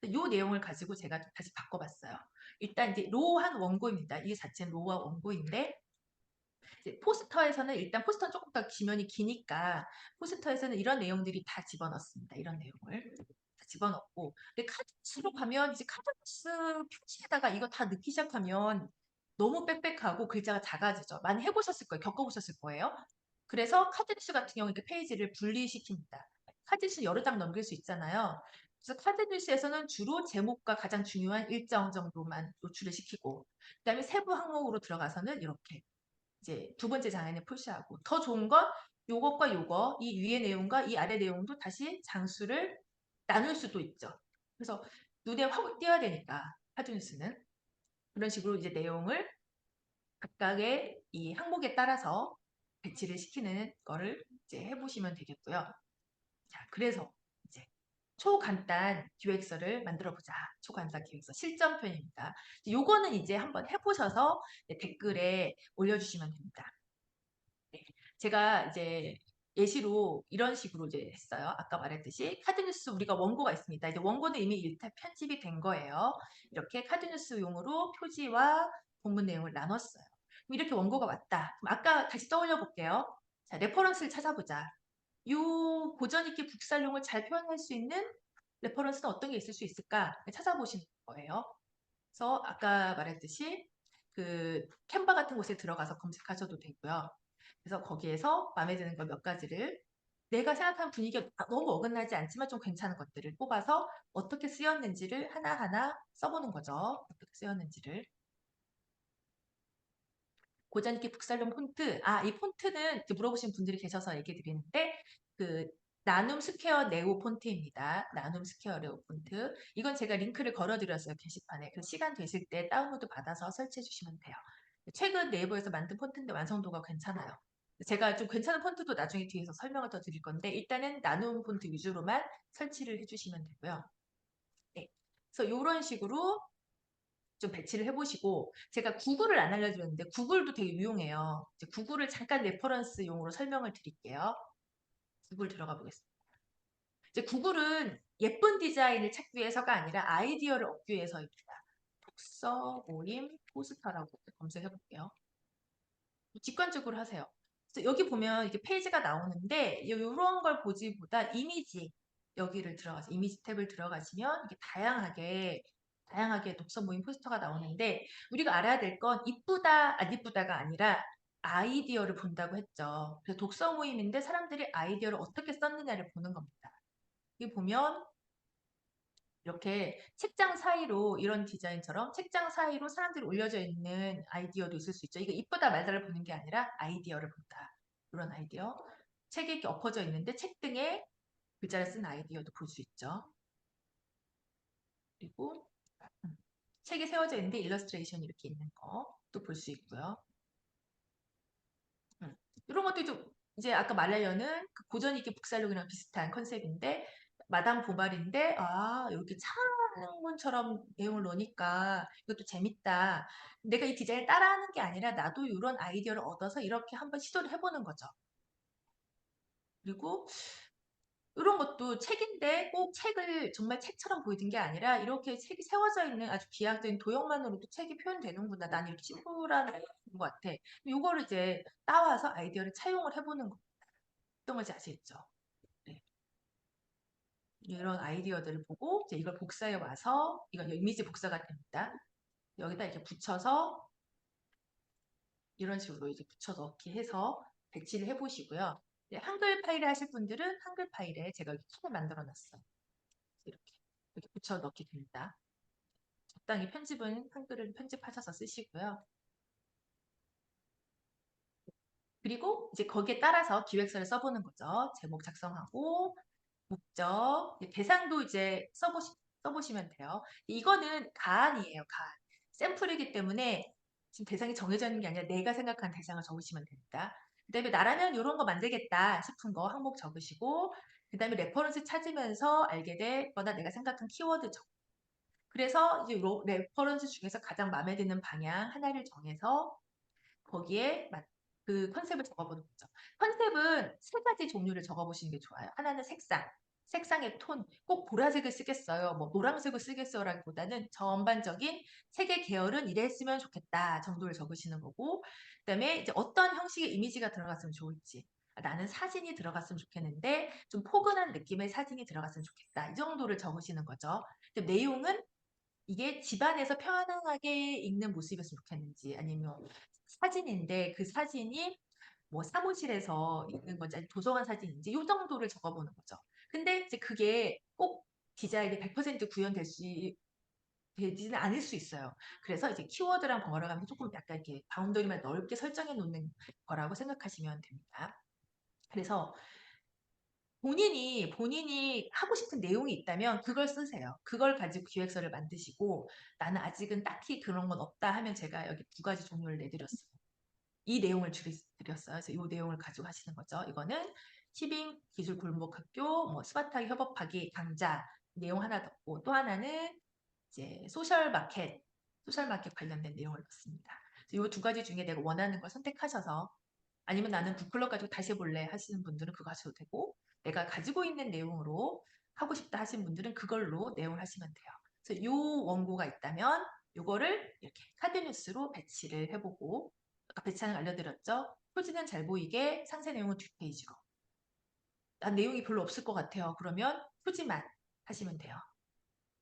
이 내용을 가지고 제가 다시 바꿔봤어요. 일단 이제 로한 원고입니다. 이게 자체는 로와 원고인데 이제 포스터에서는 일단 포스터는 조금 더 지면이 기니까 포스터에서는 이런 내용들이 다 집어넣습니다. 이런 내용을 다 집어넣고 근데 카드뉴스로 가면 이제 카드뉴스 표지에다가 이거 다 넣기 시작하면 너무 빽빽하고 글자가 작아지죠. 많이 해보셨을 거예요. 겪어보셨을 거예요. 그래서 카드뉴스 같은 경우 이렇게 페이지를 분리시킵니다. 카드뉴스 여러 장 넘길 수 있잖아요. 그래서 카드뉴스에서는 주로 제목과 가장 중요한 일정 정도만 노출을 시키고, 그다음에 세부 항목으로 들어가서는 이렇게 이제 두 번째 장에는 표시하고, 더 좋은 건 요것과 요거, 이 위의 내용과 이 아래 내용도 다시 장수를 나눌 수도 있죠. 그래서 눈에 확 띄어야 되니까 카드뉴스는 그런 식으로 이제 내용을 각각의 이 항목에 따라서 배치를 시키는 거를 이제 해보시면 되겠고요. 자, 그래서 이제 초간단 기획서를 만들어 보자. 초간단 기획서 실전편입니다. 요거는 이제 한번 해보셔서 댓글에 올려주시면 됩니다. 네. 제가 이제 예시로 이런 식으로 이제 했어요. 아까 말했듯이 카드뉴스 우리가 원고가 있습니다. 이제 원고는 이미 일타 편집이 된 거예요. 이렇게 카드뉴스용으로 표지와 본문 내용을 나눴어요. 그럼 이렇게 원고가 왔다. 그럼 아까 다시 떠올려 볼게요. 자, 레퍼런스를 찾아보자. 요 고전 있게 북살용을 잘 표현할 수 있는 레퍼런스는 어떤 게 있을 수 있을까? 찾아보시는 거예요. 그래서 아까 말했듯이 그 캔바 같은 곳에 들어가서 검색하셔도 되고요. 그래서 거기에서 마음에 드는 거 몇 가지를 내가 생각하는 분위기가 너무 어긋나지 않지만 좀 괜찮은 것들을 뽑아서 어떻게 쓰였는지를 하나하나 써보는 거죠. 어떻게 쓰였는지를. 고전익기 북살용 폰트. 이 폰트는 물어보신 분들이 계셔서 얘기 드리는데, 그, 나눔 스퀘어 네오 폰트입니다. 나눔 스퀘어 네오 폰트. 이건 제가 링크를 걸어드렸어요, 게시판에. 그 시간 되실 때 다운로드 받아서 설치해 주시면 돼요. 최근 네이버에서 만든 폰트인데 완성도가 괜찮아요. 제가 좀 괜찮은 폰트도 나중에 뒤에서 설명을 더 드릴 건데, 일단은 나눔 폰트 위주로만 설치를 해주시면 되고요. 네. 그래서 이런 식으로 좀 배치를 해보시고, 제가 구글을 안 알려드렸는데 구글도 되게 유용해요. 이제 구글을 잠깐 레퍼런스용으로 설명을 드릴게요. 구글 들어가 보겠습니다. 이제 구글은 예쁜 디자인을 찾기 위해서가 아니라 아이디어를 얻기 위해서입니다. 독서, 모임, 포스터라고 검색해 볼게요. 직관적으로 하세요. 그래서 여기 보면 이렇게 페이지가 나오는데 이런 걸 보지보다 이미지 여기를 들어가서 이미지 탭을 들어가시면 이렇게 다양하게 독서 모임 포스터가 나오는데 우리가 알아야 될 건 이쁘다 안 이쁘다가 아니라 아이디어를 본다고 했죠. 그래서 독서 모임인데 사람들이 아이디어를 어떻게 썼느냐를 보는 겁니다. 여기 보면 이렇게 책장 사이로 이런 디자인처럼 책장 사이로 사람들이 올려져 있는 아이디어도 있을 수 있죠. 이거 이쁘다 말다를 보는 게 아니라 아이디어를 본다. 이런 아이디어. 책에 이렇게 엎어져 있는데 책 등에 글자를 쓴 아이디어도 볼 수 있죠. 그리고 책이 세워져 있는데 일러스트레이션이 이렇게 있는 것도 볼 수 있고요. 이런 것도 좀 이제 아까 말하려는 그 고전 있게 북살록이랑 비슷한 컨셉인데 마담 보발인데 이렇게 창문처럼 내용을 넣으니까 이것도 재밌다. 내가 이 디자인을 따라하는 게 아니라 나도 이런 아이디어를 얻어서 이렇게 한번 시도를 해보는 거죠. 그리고 이런 것도 책인데 꼭 책을 정말 책처럼 보이는 게 아니라 이렇게 책이 세워져 있는 아주 비약적인 도형만으로도 책이 표현되는구나. 난 이렇게 심플한 것 같아. 이거를 이제 따와서 아이디어를 차용을 해보는 거. 어떤 건지 아시겠죠? 네. 이런 아이디어들을 보고 이제 이걸 복사해 와서 이건 이미지 복사가 됩니다. 여기다 이렇게 붙여서 이런 식으로 이제 붙여 넣기 해서 배치를 해보시고요. 한글 파일을 하실 분들은 한글 파일에 제가 이렇게 칸을 만들어 놨어요. 이렇게 붙여 넣기 됩니다. 적당히 편집은 한글을 편집하셔서 쓰시고요. 그리고 이제 거기에 따라서 기획서를 써보는 거죠. 제목 작성하고 목적, 대상도 이제 써보시면 돼요. 이거는 가안이에요, 가안. 샘플이기 때문에 지금 대상이 정해져 있는 게 아니라 내가 생각한 대상을 적으시면 됩니다. 그 다음에 나라면 이런 거 만들겠다 싶은 거 항목 적으시고 그 다음에 레퍼런스 찾으면서 알게 되거나 내가 생각한 키워드 그래서 이제 레퍼런스 중에서 가장 마음에 드는 방향 하나를 정해서 거기에 그 컨셉을 적어보는 거죠. 컨셉은 세 가지 종류를 적어보시는 게 좋아요. 하나는 색상, 색상의 톤, 꼭 보라색을 쓰겠어요. 뭐 노란색을 쓰겠어요라기보다는 전반적인 색의 계열은 이랬으면 좋겠다 정도를 적으시는 거고, 그다음에 이제 어떤 형식의 이미지가 들어갔으면 좋을지. 나는 사진이 들어갔으면 좋겠는데 좀 포근한 느낌의 사진이 들어갔으면 좋겠다. 이 정도를 적으시는 거죠. 내용은 이게 집안에서 편안하게 읽는 모습이었으면 좋겠는지 아니면 사진인데 그 사진이 뭐 사무실에서 있는 건지 아니면 도서관 사진인지 이 정도를 적어보는 거죠. 근데 이제 그게 꼭 디자인이 100% 구현될 수 되지는 않을 수 있어요. 그래서 이제 키워드랑 번갈아가면서 조금 약간 이렇게 바운더리만 넓게 설정해 놓는 거라고 생각하시면 됩니다. 그래서 본인이 하고 싶은 내용이 있다면 그걸 쓰세요. 그걸 가지고 기획서를 만드시고 나는 아직은 딱히 그런 건 없다 하면 제가 여기 두 가지 종류를 내드렸어요. 이 내용을 드렸어요. 그래서 이 내용을 가지고 하시는 거죠. 이거는 티빙 기술 골목학교 뭐 스마트하게 협업하기 강좌 내용 하나 넣고 또 하나는 이제 소셜 마켓 관련된 내용을 넣습니다. 이 두 가지 중에 내가 원하는 걸 선택하셔서 아니면 나는 북클럽 가지고 다시 해볼래 하시는 분들은 그거 하셔도 되고 내가 가지고 있는 내용으로 하고 싶다 하시는 분들은 그걸로 내용을 하시면 돼요. 그래서 이 원고가 있다면 이거를 이렇게 카드뉴스로 배치를 해보고 아까 배치하는 거 알려드렸죠? 표지는 잘 보이게 상세 내용은 뒷페이지로. 난 내용이 별로 없을 것 같아요. 그러면 표지만 하시면 돼요.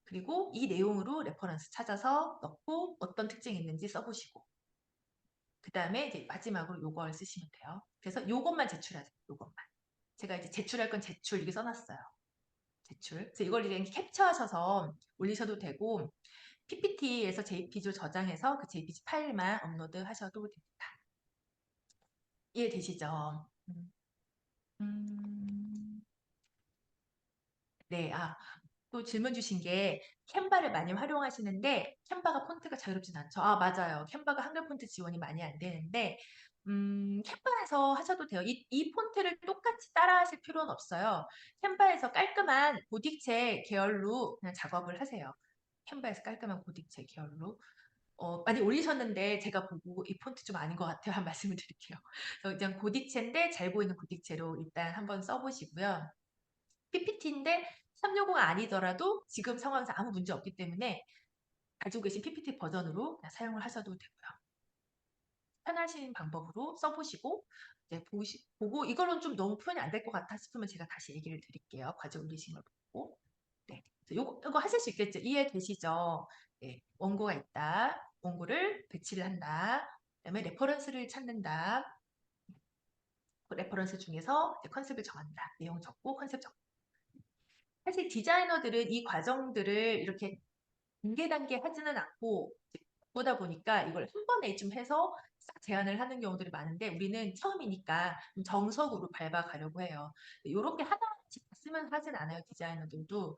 그리고 이 내용으로 레퍼런스 찾아서 넣고 어떤 특징이 있는지 써보시고 그 다음에 이제 마지막으로 요걸 쓰시면 돼요. 그래서 요것만 제출하세요. 요것만. 제가 이제 제출할 건 제출 이렇게 써놨어요. 제출. 그래서 이걸 이제 캡처하셔서 올리셔도 되고 PPT에서 JPG 저장해서 그 JPG 파일만 업로드 하셔도 됩니다. 이해되시죠? 음, 네, 또 질문 주신 게 캔바를 많이 활용하시는데 캔바가 폰트가 자유롭진 않죠. 맞아요. 캔바가 한글 폰트 지원이 많이 안 되는데 캔바에서 하셔도 돼요. 이 폰트를 똑같이 따라 하실 필요는 없어요. 캔바에서 깔끔한 고딕체 계열로 그냥 작업을 하세요. 캔바에서 깔끔한 고딕체 계열로. 많이 올리셨는데 제가 보고 이 폰트 좀 아닌 것 같아요. 한 말씀을 드릴게요. 그래서 그냥 고딕체인데 잘 보이는 고딕체로 일단 한번 써보시고요. PPT인데 360 아니더라도 지금 상황에서 아무 문제 없기 때문에 가지고 계신 PPT 버전으로 그냥 사용을 하셔도 되고요. 편하신 방법으로 써보시고 이제 보고 이거는 좀 너무 표현이 안 될 것 같아 싶으면 제가 다시 얘기를 드릴게요. 과제 올리신 걸 보고. 네. 요거 하실 수 있겠죠? 이해되시죠? 네. 원고가 있다. 원고를 배치를 한다. 그다음에 레퍼런스를 찾는다. 그 레퍼런스 중에서 이제 컨셉을 정한다. 내용 적고 컨셉 적고. 사실 디자이너들은 이 과정들을 이렇게 단계 하지는 않고 보다 보니까 이걸 한 번에 좀 해서 싹 제안을 하는 경우들이 많은데 우리는 처음이니까 좀 정석으로 밟아가려고 해요. 이렇게 하나씩 쓰면 하진 않아요. 디자이너들도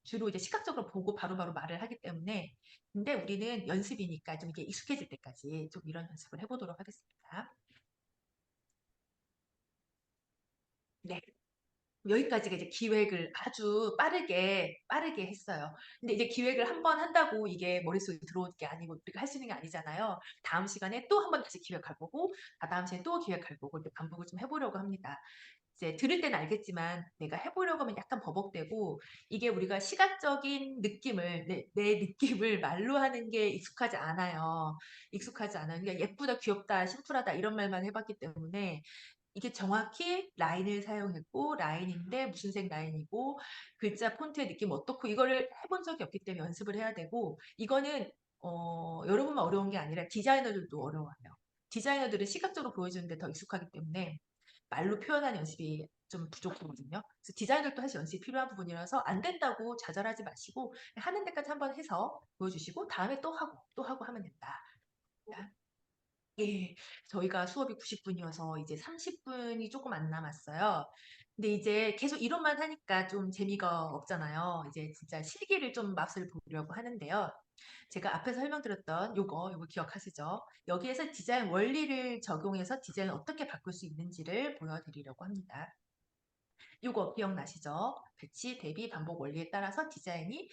주로 이제 시각적으로 보고 바로바로 말을 하기 때문에 근데 우리는 연습이니까 좀 이게 익숙해질 때까지 좀 이런 연습을 해보도록 하겠습니다. 네. 여기까지가 이제 기획을 아주 빠르게 했어요. 근데 이제 기획을 한 번 한다고 이게 머릿속에 들어오는 게 아니고 우리가 할 수 있는 게 아니잖아요. 다음 시간에 또 한 번 다시 기획할 거고, 다음 시간에 또 기획할 거고, 이렇게 반복을 좀 해보려고 합니다. 이제 들을 때는 알겠지만 내가 해보려고 하면 약간 버벅대고 이게 우리가 시각적인 느낌을 내 느낌을 말로 하는 게 익숙하지 않아요. 익숙하지 않아요. 그러니까 예쁘다, 귀엽다, 심플하다 이런 말만 해봤기 때문에 이게 정확히 라인을 사용했고 라인인데 무슨 색 라인이고 글자 폰트의 느낌 어떻고 이거를 해본 적이 없기 때문에 연습을 해야 되고 이거는 여러분만 어려운 게 아니라 디자이너들도 어려워요. 디자이너들은 시각적으로 보여주는데 더 익숙하기 때문에 말로 표현하는 연습이 좀 부족하거든요. 그래서 디자이너도 사실 연습이 필요한 부분이라서 안 된다고 좌절하지 마시고 하는 데까지 한번 해서 보여주시고 다음에 또 하고 하면 된다. 예, 저희가 수업이 90분이어서 이제 30분이 조금 안 남았어요. 근데 이제 계속 이론만 하니까 좀 재미가 없잖아요. 이제 진짜 실기를 좀 맛을 보려고 하는데요. 제가 앞에서 설명드렸던 요거 기억하시죠? 여기에서 디자인 원리를 적용해서 디자인을 어떻게 바꿀 수 있는지를 보여드리려고 합니다. 요거 기억나시죠? 배치, 대비, 반복 원리에 따라서 디자인이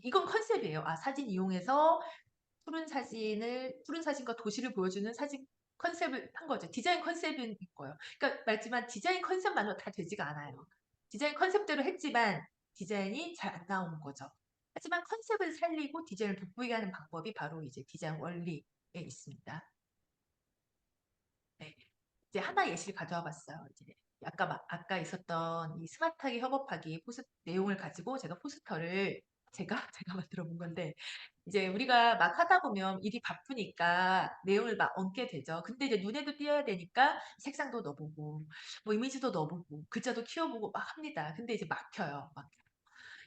이건 컨셉이에요. 사진 이용해서 푸른 사진과 도시를 보여주는 사진 컨셉을 한 거죠. 디자인 컨셉인 거예요. 그러니까 말지만 디자인 컨셉만으로 다 되지가 않아요. 디자인 컨셉대로 했지만 디자인이 잘 안 나오는 거죠. 하지만 컨셉을 살리고 디자인을 돋보이게 하는 방법이 바로 이제 디자인 원리에 있습니다. 네. 이제 하나 예시를 가져와 봤어요. 이제 아까 있었던 이 스마트하게 협업하기 내용을 가지고 제가 포스터를 제가 만들어 본 건데 이제 우리가 막 하다 보면 일이 바쁘니까 내용을 막 얹게 되죠. 근데 이제 눈에도 띄어야 되니까 색상도 넣어보고 뭐 이미지도 넣어보고 글자도 키워보고 막 합니다. 근데 이제 막혀요.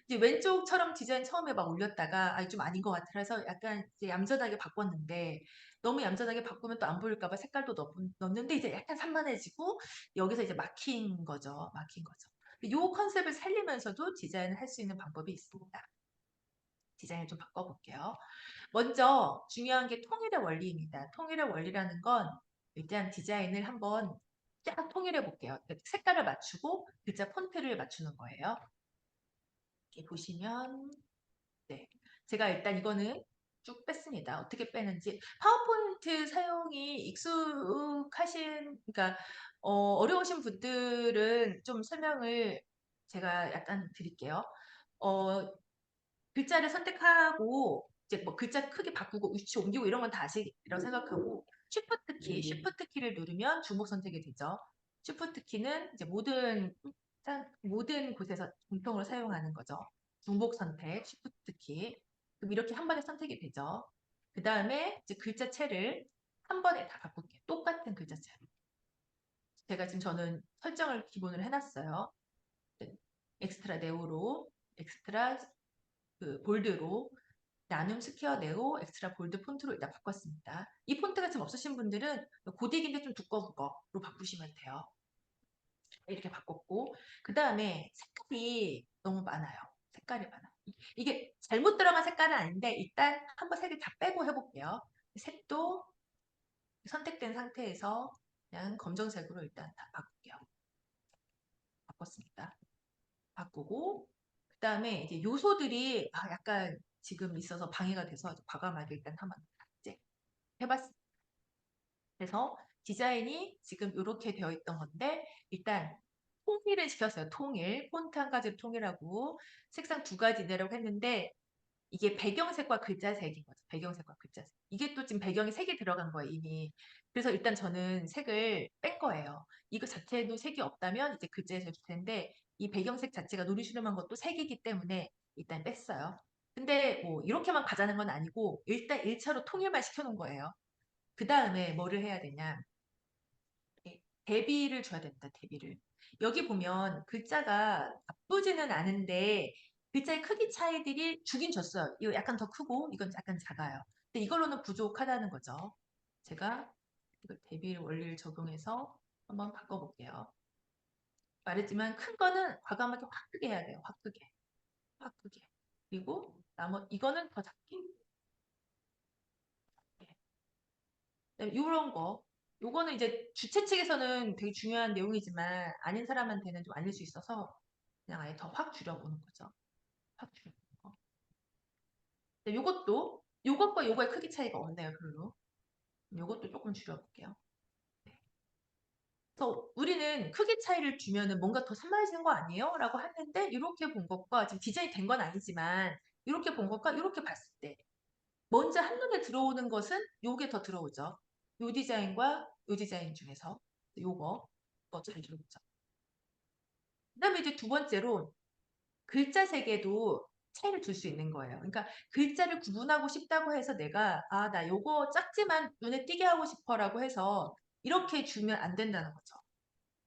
이제 왼쪽처럼 디자인 처음에 막 올렸다가 아, 좀 아닌 것 같아. 그래서 약간 이제 얌전하게 바꿨는데 너무 얌전하게 바꾸면 또 안 보일까 봐 색깔도 넣었는데 이제 약간 산만해지고 여기서 이제 막힌 거죠. 막힌 거죠. 요 컨셉을 살리면서도 디자인을 할 수 있는 방법이 있습니다. 디자인을 좀 바꿔볼게요. 먼저 중요한 게 통일의 원리입니다. 통일의 원리라는 건 일단 디자인을 한번 쫙 통일해 볼게요. 색깔을 맞추고 글자 폰트를 맞추는 거예요. 이렇게 보시면 네. 제가 일단 이거는 쭉 뺐습니다. 어떻게 빼는지. 파워포인트 사용이 그러니까 어려우신 분들은 좀 설명을 제가 약간 드릴게요. 어, 글자를 선택하고 이제 뭐 글자 크기 바꾸고 위치 옮기고 이런 건 다 아시리라고 생각하고 쉬프트 키를 누르면 중복 선택이 되죠. 쉬프트 키는 이제 모든 곳에서 공통으로 사용하는 거죠. 중복 선택, 쉬프트 키. 그럼 이렇게 한 번에 선택이 되죠. 그 다음에 이제 글자체를 한 번에 다 바꿀게요. 똑같은 글자체. 제가 지금 저는 설정을 기본으로 해놨어요. 네. 엑스트라 네오로, 엑스트라 볼드로, 나눔 스퀘어 네오, 엑스트라 볼드 폰트로 일단 바꿨습니다. 이 폰트가 좀 없으신 분들은 고딕인데 좀 두꺼운 거로 바꾸시면 돼요. 이렇게 바꿨고 그 다음에 색깔이 너무 많아요. 색깔이 많아요. 이게 잘못 들어간 색깔은 아닌데 일단 한번 색을 다 빼고 해볼게요. 색도 선택된 상태에서 그냥 검정색으로 일단 다 바꿀게요. 바꿨습니다. 바꾸고 그 다음에 이제 요소들이 약간 지금 있어서 방해가 돼서 과감하게 일단 한번 이제 해봤습니다. 그래서 디자인이 지금 이렇게 되어 있던 건데 일단 통일을 시켰어요. 통일. 폰트 한 가지를 통일하고 색상 두 가지 내라고 했는데 이게 배경색과 글자색인 거죠. 배경색과 글자색. 이게 또 지금 배경이 색이 들어간 거예요, 이미. 그래서 일단 저는 색을 뺀 거예요. 이거 자체도 색이 없다면 이제 글자에 줄 텐데 이 배경색 자체가 노리슈름한 것도 색이기 때문에 일단 뺐어요. 근데 뭐 이렇게만 가자는 건 아니고 일단 1차로 통일만 시켜놓은 거예요. 그 다음에 뭐를 해야 되냐. 대비를 줘야 된다, 대비를. 여기 보면 글자가 나쁘지는 않은데 글자의 크기 차이들이 주긴 줬어요. 이거 약간 더 크고 이건 약간 작아요. 근데 이걸로는 부족하다는 거죠. 제가 이걸 대비 원리를 적용해서 한번 바꿔볼게요. 말했지만 큰 거는 과감하게 확 크게 해야 돼요. 확 크게. 확 크게. 그리고 이거는 더 작게. 이런 거. 요거는 이제 주최 측에서는 되게 중요한 내용이지만 아닌 사람한테는 좀 알릴 수 있어서 그냥 아예 더 확 줄여보는 거죠. 확 줄여보는 거. 근데 요것과 요거의 크기 차이가 없네요, 별로. 요것도 조금 줄여볼게요. 네. 그래서 우리는 크기 차이를 주면은 뭔가 더 산만해지는 거 아니에요? 라고 했는데 이렇게 본 것과 지금 디자인이 된 건 아니지만 이렇게 본 것과 이렇게 봤을 때 먼저 한눈에 들어오는 것은 요게 더 들어오죠. 요 디자인과 요 디자인 중에서 요거 잘 들어오죠. 그다음에 이제 두 번째로 글자 색에도 차이를 줄 수 있는 거예요. 그러니까 글자를 구분하고 싶다고 해서 내가 나 요거 작지만 눈에 띄게 하고 싶어라고 해서 이렇게 주면 안 된다는 거죠.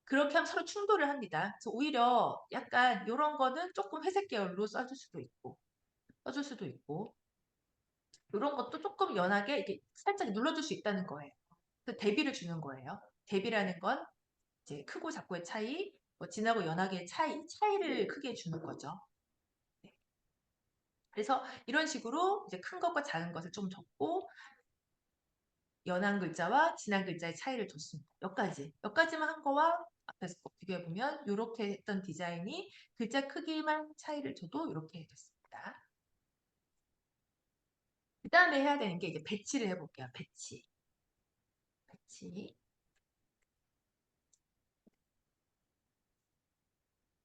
그렇게 하면 서로 충돌을 합니다. 그래서 오히려 약간 이런 거는 조금 회색 계열로 써줄 수도 있고 이런 것도 조금 연하게 이렇게 살짝 눌러줄 수 있다는 거예요. 그래서 대비를 주는 거예요. 대비라는 건 이제 크고 작고의 차이, 뭐 진하고 연하게의 차이를 크게 주는 거죠. 네. 그래서 이런 식으로 이제 큰 것과 작은 것을 좀 적고 연한 글자와 진한 글자의 차이를 줬습니다. 여기까지만 한 거와 앞에서 꼭 비교해 보면 이렇게 했던 디자인이 글자 크기만 차이를 줘도 이렇게 됐습니다. 그 다음에 해야 되는 게 이제 배치를 해볼게요. 배치.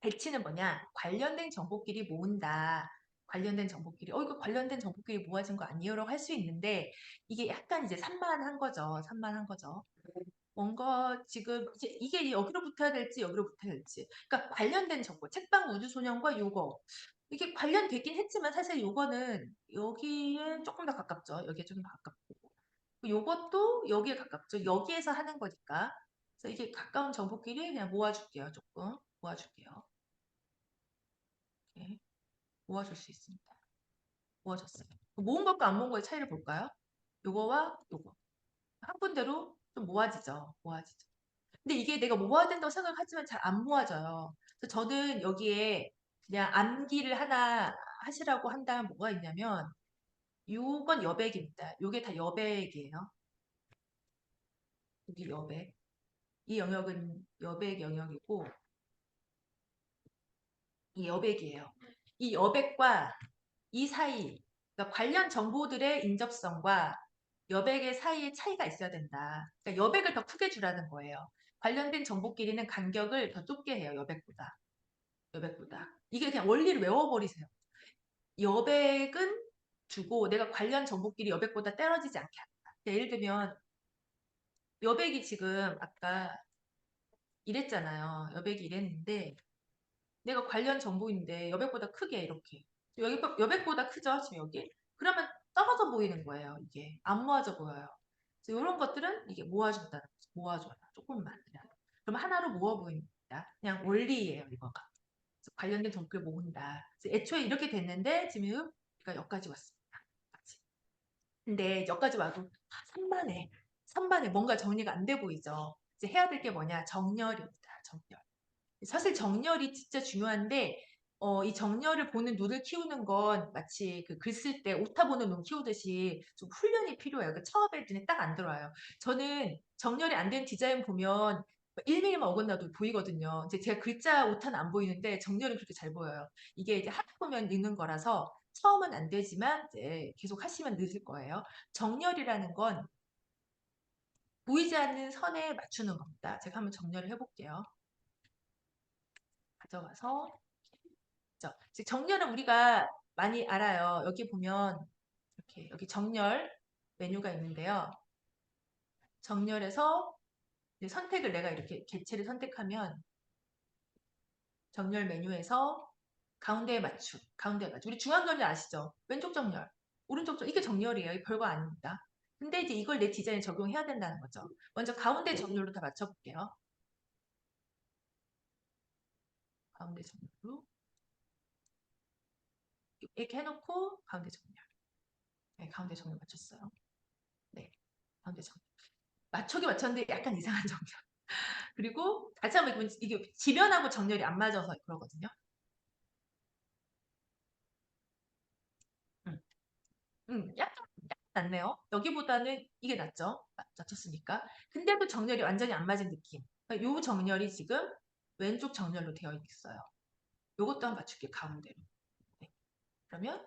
배치는 뭐냐? 관련된 정보끼리 모은다. 관련된 정보끼리, 이거 관련된 정보끼리 모아진 거 아니에요? 라고 할 수 있는데, 이게 약간 이제 산만한 거죠. 산만한 거죠. 뭔가 지금, 이게 여기로 붙어야 될지, 여기로 붙어야 될지. 그러니까 관련된 정보, 책방 우주소년과 요거. 이게 관련되긴 했지만 사실 요거는 여기에 조금 더 가깝죠. 여기에 좀 더 가깝고. 요것도 여기에 가깝죠. 여기에서 하는 거니까. 그래서 이게 가까운 정보끼리 그냥 모아줄게요. 조금 모아줄게요. 이렇게 모아줄 수 있습니다. 모아졌어요. 모은 것과 안 모은 거의 차이를 볼까요? 요거와 요거. 한 군데로 좀 모아지죠. 모아지죠. 근데 이게 내가 모아야 된다고 생각하지만 잘 안 모아져요. 그래서 저는 여기에 그냥 암기를 하나 하시라고 한다면 뭐가 있냐면 요건 여백입니다. 요게 다 여백이에요. 여기 여백. 이 영역은 여백 영역이고 이 여백이에요. 이 여백과 이 사이, 그러니까 관련 정보들의 인접성과 여백의 사이에 차이가 있어야 된다. 그러니까 여백을 더 크게 주라는 거예요. 관련된 정보끼리는 간격을 더 좁게 해요. 여백보다. 여백보다. 이게 그냥 원리를 외워버리세요. 여백은 주고 내가 관련 정보끼리 여백보다 떨어지지 않게 한다. 그러니까 예를 들면 여백이 지금 아까 이랬잖아요. 여백이 이랬는데 내가 관련 정보인데 여백보다 크게 이렇게 여백보다 크죠 지금 여기 그러면 떨어져 보이는 거예요 이게 안 모아져 보여요 그래서 이런 것들은 이게 모아준다는 거죠 모아줘요 조금만 그럼 하나로 모아 보입니다 그냥 원리예요 이거가 그래서 관련된 정보를 모은다 그래서 애초에 이렇게 됐는데 지금 우리가 여기까지 왔습니다 여기까지. 근데 여기까지 와도 산만해 뭔가 정리가 안 돼 보이죠 이제 해야 될 게 뭐냐 정렬입니다 정렬 사실 정렬이 진짜 중요한데 이 정렬을 보는 눈을 키우는 건 마치 그 글 쓸 때 오타 보는 눈 키우듯이 좀 훈련이 필요해요. 그 처음에 눈에 딱 안 들어와요. 저는 정렬이 안 된 디자인 보면 1mm만 어긋나도 보이거든요. 이제 제가 글자 오타는 안 보이는데 정렬은 그렇게 잘 보여요. 이게 이제 하다 보면 느는 거라서 처음은 안 되지만 이제 계속 하시면 늦을 거예요. 정렬이라는 건 보이지 않는 선에 맞추는 겁니다. 제가 한번 정렬을 해볼게요. 가져가서 그죠? 즉 정렬은 우리가 많이 알아요. 여기 보면 이렇게 여기 정렬 메뉴가 있는데요. 정렬에서 이제 선택을 내가 이렇게 개체를 선택하면 정렬 메뉴에서 가운데에 맞춤, 가운데에 맞춤. 우리 중앙 정렬 아시죠? 왼쪽 정렬, 오른쪽 정렬 이게 정렬이에요. 이게 별거 아닙니다. 근데 이제 이걸 내 디자인에 적용해야 된다는 거죠. 먼저 가운데 정렬로 다 맞춰볼게요. 가운데 정렬로 이렇게 해놓고 가운데 정렬. 네, 가운데 정렬 맞췄어요. 네, 가운데 정렬. 맞추기 맞췄는데 약간 이상한 정렬. 그리고 다시 한번 이게 지변하고 정렬이 안 맞아서 그러거든요. 음, 약간 낫네요. 여기보다는 이게 낫죠. 맞췄으니까. 근데도 정렬이 완전히 안 맞은 느낌. 그러니까 요 정렬이 지금 왼쪽 정렬로 되어 있어요. 요것도 한번 맞출게요. 가운데로. 네. 그러면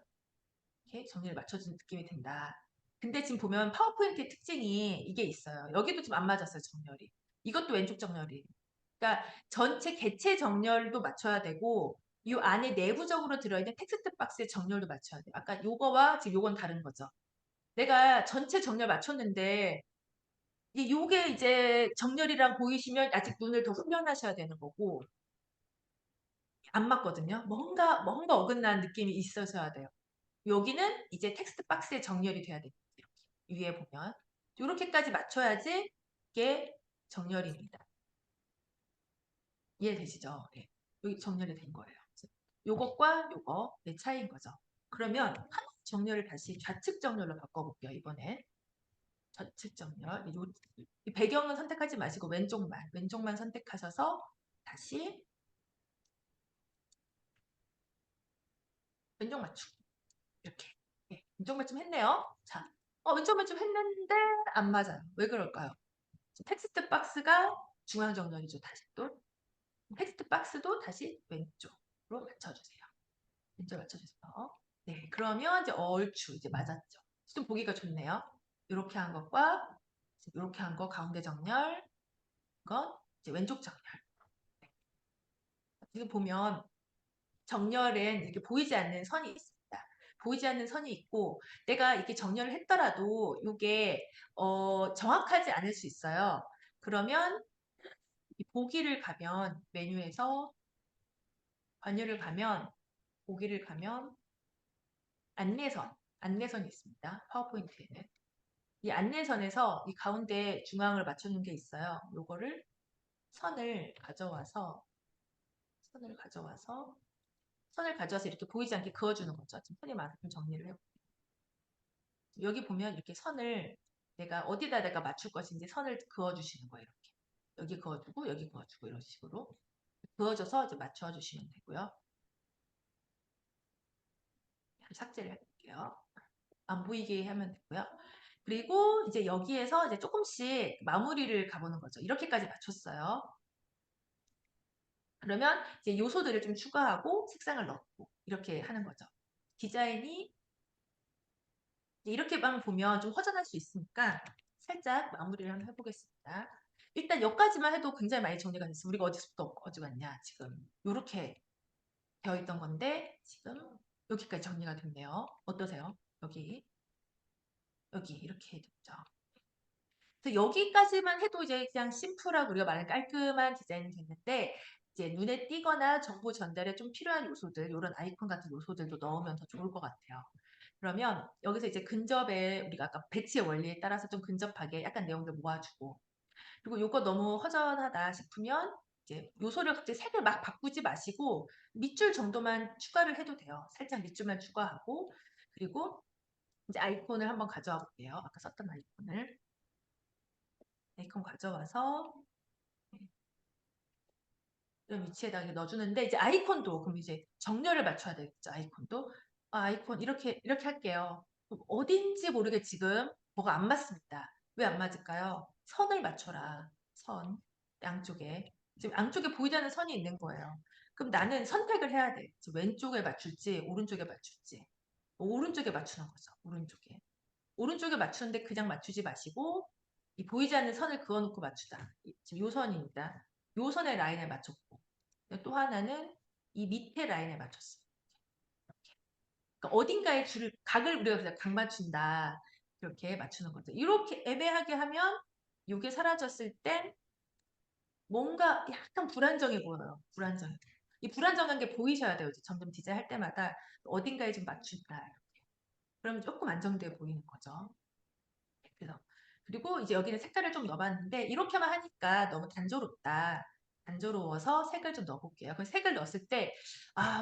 이렇게 정렬이 맞춰진 느낌이 든다. 근데 지금 보면 파워포인트의 특징이 이게 있어요. 여기도 좀 안 맞았어요. 정렬이. 이것도 왼쪽 정렬이. 그러니까 전체 개체 정렬도 맞춰야 되고 이 안에 내부적으로 들어있는 텍스트 박스의 정렬도 맞춰야 돼요. 아까 요거와 지금 요건 다른 거죠. 내가 전체 정렬 맞췄는데 요게 이제 정렬이랑 보이시면 아직 눈을 더 훈련하셔야 되는 거고 안 맞거든요. 뭔가 어긋난 느낌이 있으셔야 돼요. 여기는 이제 텍스트 박스의 정렬이 돼야 돼요. 이렇게 위에 보면 이렇게까지 맞춰야지 이게 정렬입니다. 이해되시죠? 네. 여기 정렬이 된 거예요. 요것과 요거 내 차이인 거죠. 그러면 한 정렬을 다시 좌측 정렬로 바꿔볼게요. 이번에 좌측 정렬. 이 배경은 선택하지 마시고 왼쪽만 선택하셔서 다시 왼쪽 맞추기 이렇게 네, 왼쪽 맞춤 했네요. 자, 왼쪽 맞춤 했는데 안 맞아요. 왜 그럴까요? 텍스트 박스가 중앙 정렬이죠. 다시 또 텍스트 박스도 다시 왼쪽으로 맞춰주세요. 왼쪽 맞춰주세요. 네, 그러면 이제 얼추 이제 맞았죠. 좀 보기가 좋네요. 이렇게 한 것과 이렇게 한 거 가운데 정렬, 이건 이제 왼쪽 정렬. 네. 지금 보면 정렬엔 이렇게 보이지 않는 선이 있습니다. 보이지 않는 선이 있고 내가 이렇게 정렬을 했더라도 이게 정확하지 않을 수 있어요. 그러면 이 보기를 가면 메뉴에서 관여를 가면 보기를 가면 안내선이 있습니다. 파워포인트에는. 이 안내선에서 이 가운데 중앙을 맞추는 게 있어요. 요거를 선을 가져와서 이렇게 보이지 않게 그어주는 거죠. 지금 손이 많아서 좀 정리를 해볼게요. 여기 보면 이렇게 선을 내가 어디다 내가 맞출 것인지 선을 그어주시는 거예요. 이렇게. 여기 그어주고 여기 그어주고 이런 식으로 그어줘서 이제 맞춰주시면 되고요. 삭제를 해볼게요. 안 보이게 하면 되고요. 그리고 이제 여기에서 이제 조금씩 마무리를 가보는 거죠. 이렇게까지 맞췄어요. 그러면 이제 요소들을 좀 추가하고 색상을 넣고 이렇게 하는 거죠. 디자인이 이렇게만 보면 좀 허전할 수 있으니까 살짝 마무리를 한번 해보겠습니다. 일단 여기까지만 해도 굉장히 많이 정리가 됐어요. 우리가 어디서부터 어디 갔냐 지금 이렇게 되어 있던 건데 지금 여기까지 정리가 됐네요. 어떠세요? 여기 이렇게 됐죠. 그래서 여기까지만 해도 이제 그냥 심플하고 우리가 말하는 깔끔한 디자인이 됐는데 이제 눈에 띄거나 정보 전달에 좀 필요한 요소들, 이런 아이콘 같은 요소들도 넣으면 더 좋을 것 같아요. 그러면 여기서 이제 근접에 우리가 아까 배치의 원리에 따라서 좀 근접하게 약간 내용들 모아주고 그리고 이거 너무 허전하다 싶으면 이제 요소를 갑자기 색을 막 바꾸지 마시고 밑줄 정도만 추가를 해도 돼요. 살짝 밑줄만 추가하고 그리고 이제 아이콘을 한번 가져와 볼게요. 아까 썼던 아이콘 가져와서 이런 위치에다 이렇게 넣어주는데 이제 아이콘도 그럼 이제 정렬을 맞춰야 되겠죠. 아이콘도 아이콘 이렇게 할게요. 그럼 어딘지 모르게 지금 뭐가 안 맞습니다. 왜 안 맞을까요? 선을 맞춰라. 선 양쪽에 지금 양쪽에 보이지 않는 선이 있는 거예요. 그럼 나는 선택을 해야 돼. 지금 왼쪽에 맞출지 오른쪽에 맞출지 오른쪽에 맞추는 거죠. 오른쪽에 맞추는데 그냥 맞추지 마시고 이 보이지 않는 선을 그어놓고 맞추다. 지금 요 선입니다. 요 선의 라인에 맞췄고 또 하나는 이 밑에 라인에 맞췄어요. 그러니까 어딘가에 각을 우리가 그래서 각 맞춘다. 이렇게 맞추는 거죠. 이렇게 애매하게 하면 이게 사라졌을 땐 뭔가 약간 불안정해 보여요. 이 불안정한 게 보이셔야 돼요. 이제 점점 디자인 할 때마다 어딘가에 좀 맞춘다. 이렇게. 그러면 조금 안정돼 보이는 거죠. 그래서 그리고 이제 여기는 색깔을 좀 넣어봤는데 이렇게만 하니까 너무 단조롭다. 단조로워서 색을 좀 넣어볼게요. 그 색을 넣었을 때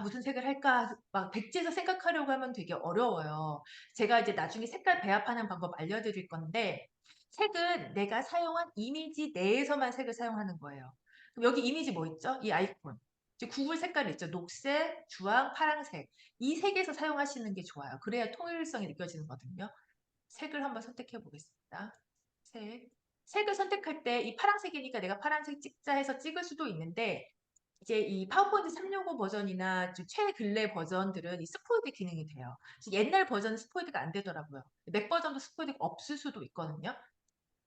무슨 색을 할까 막 백지에서 생각하려고 하면 되게 어려워요. 제가 이제 나중에 색깔 배합하는 방법 알려드릴 건데 색은 내가 사용한 이미지 내에서만 색을 사용하는 거예요. 그럼 여기 이미지 뭐 있죠? 이 아이콘. 이제 구글 색깔이 있죠. 녹색, 주황, 파란색. 이 색에서 사용하시는 게 좋아요. 그래야 통일성이 느껴지거든요. 색을 한번 선택해 보겠습니다. 색을 선택할 때 이 파란색이니까 내가 파란색 찍자 해서 찍을 수도 있는데 이제 이 파워포인트 365 버전이나 최근래 버전들은 이 스포이드 기능이 돼요. 옛날 버전은 스포이드가 안 되더라고요. 맥 버전도 스포이드가 없을 수도 있거든요.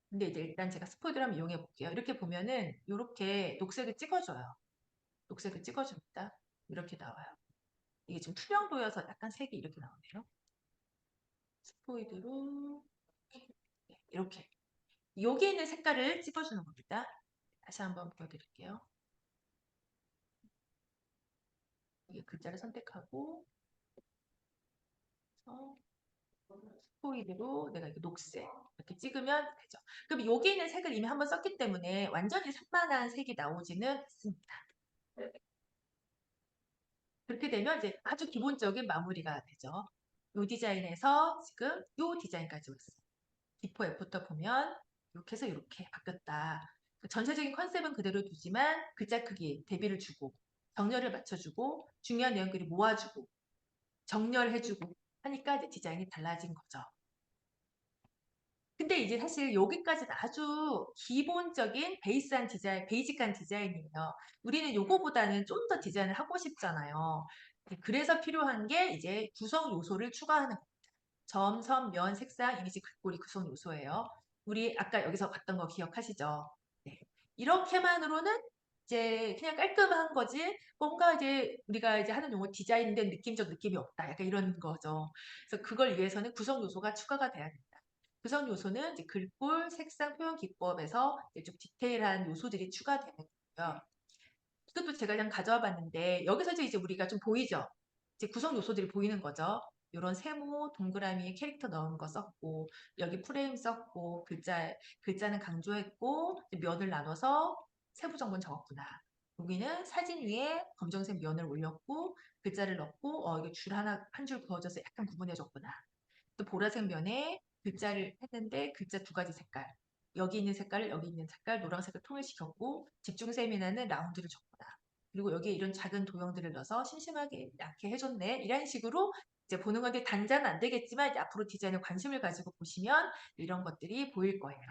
근데 이제 일단 제가 스포이드를 한번 이용해 볼게요. 이렇게 보면은 이렇게 녹색을 찍어줘요. 녹색을 찍어줍니다. 이렇게 나와요. 이게 지금 투명도여서 약간 색이 이렇게 나오네요. 스포이드로 이렇게 여기 있는 색깔을 찍어주는 겁니다. 다시 한번 보여드릴게요. 여기 글자를 선택하고 스포이드로 내가 이렇게 녹색 이렇게 찍으면 되죠. 그럼 여기 있는 색을 이미 한번 썼기 때문에 완전히 산만한 색이 나오지는 않습니다. 그렇게 되면 이제 아주 기본적인 마무리가 되죠. 이 디자인에서 지금 이 디자인까지 왔어요. 비포 애프터 보면 이렇게 해서 이렇게 바뀌었다. 전체적인 컨셉은 그대로 두지만 글자 크기 대비를 주고 정렬을 맞춰주고 중요한 내용들이 모아주고 정렬해주고 하니까 이제 디자인이 달라진 거죠. 근데 이제 사실 여기까지는 아주 기본적인 베이스한 디자인, 베이직한 디자인이에요. 우리는 요거보다는 좀 더 디자인을 하고 싶잖아요. 그래서 필요한 게 이제 구성 요소를 추가하는 겁니다. 점, 선, 면, 색상, 이미지, 글꼴이 구성 요소예요. 우리 아까 여기서 봤던 거 기억하시죠? 네. 이렇게만으로는 이제 그냥 깔끔한 거지 뭔가 이제 우리가 이제 하는 용어 디자인된 느낌적 느낌이 없다. 약간 이런 거죠. 그래서 그걸 위해서는 구성 요소가 추가가 돼야 된다. 구성 요소는 이제 글꼴, 색상, 표현 기법에서 이제 좀 디테일한 요소들이 추가되는 거고요. 이것도 제가 그냥 가져와 봤는데 여기서 이제 우리가 좀 보이죠? 이제 구성 요소들이 보이는 거죠. 이런 세모, 동그라미, 캐릭터 넣은 거 썼고, 여기 프레임 썼고, 글자는 강조했고, 면을 나눠서 세부 정보는 적었구나. 여기는 사진 위에 검정색 면을 올렸고, 글자를 넣고, 이게 줄 하나, 한 줄 그어져서 약간 구분해줬구나. 또 보라색 면에 글자를 했는데, 글자 두 가지 색깔. 여기 있는 색깔을 여기 있는 색깔, 노란색을 통일시켰고, 집중 세미나는 라운드를 줬구나. 그리고 여기에 이런 작은 도형들을 넣어서 심심하게 않게 해줬네. 이런 식으로 이제 보는 건데 단자는 안 되겠지만 이제 앞으로 디자인에 관심을 가지고 보시면 이런 것들이 보일 거예요.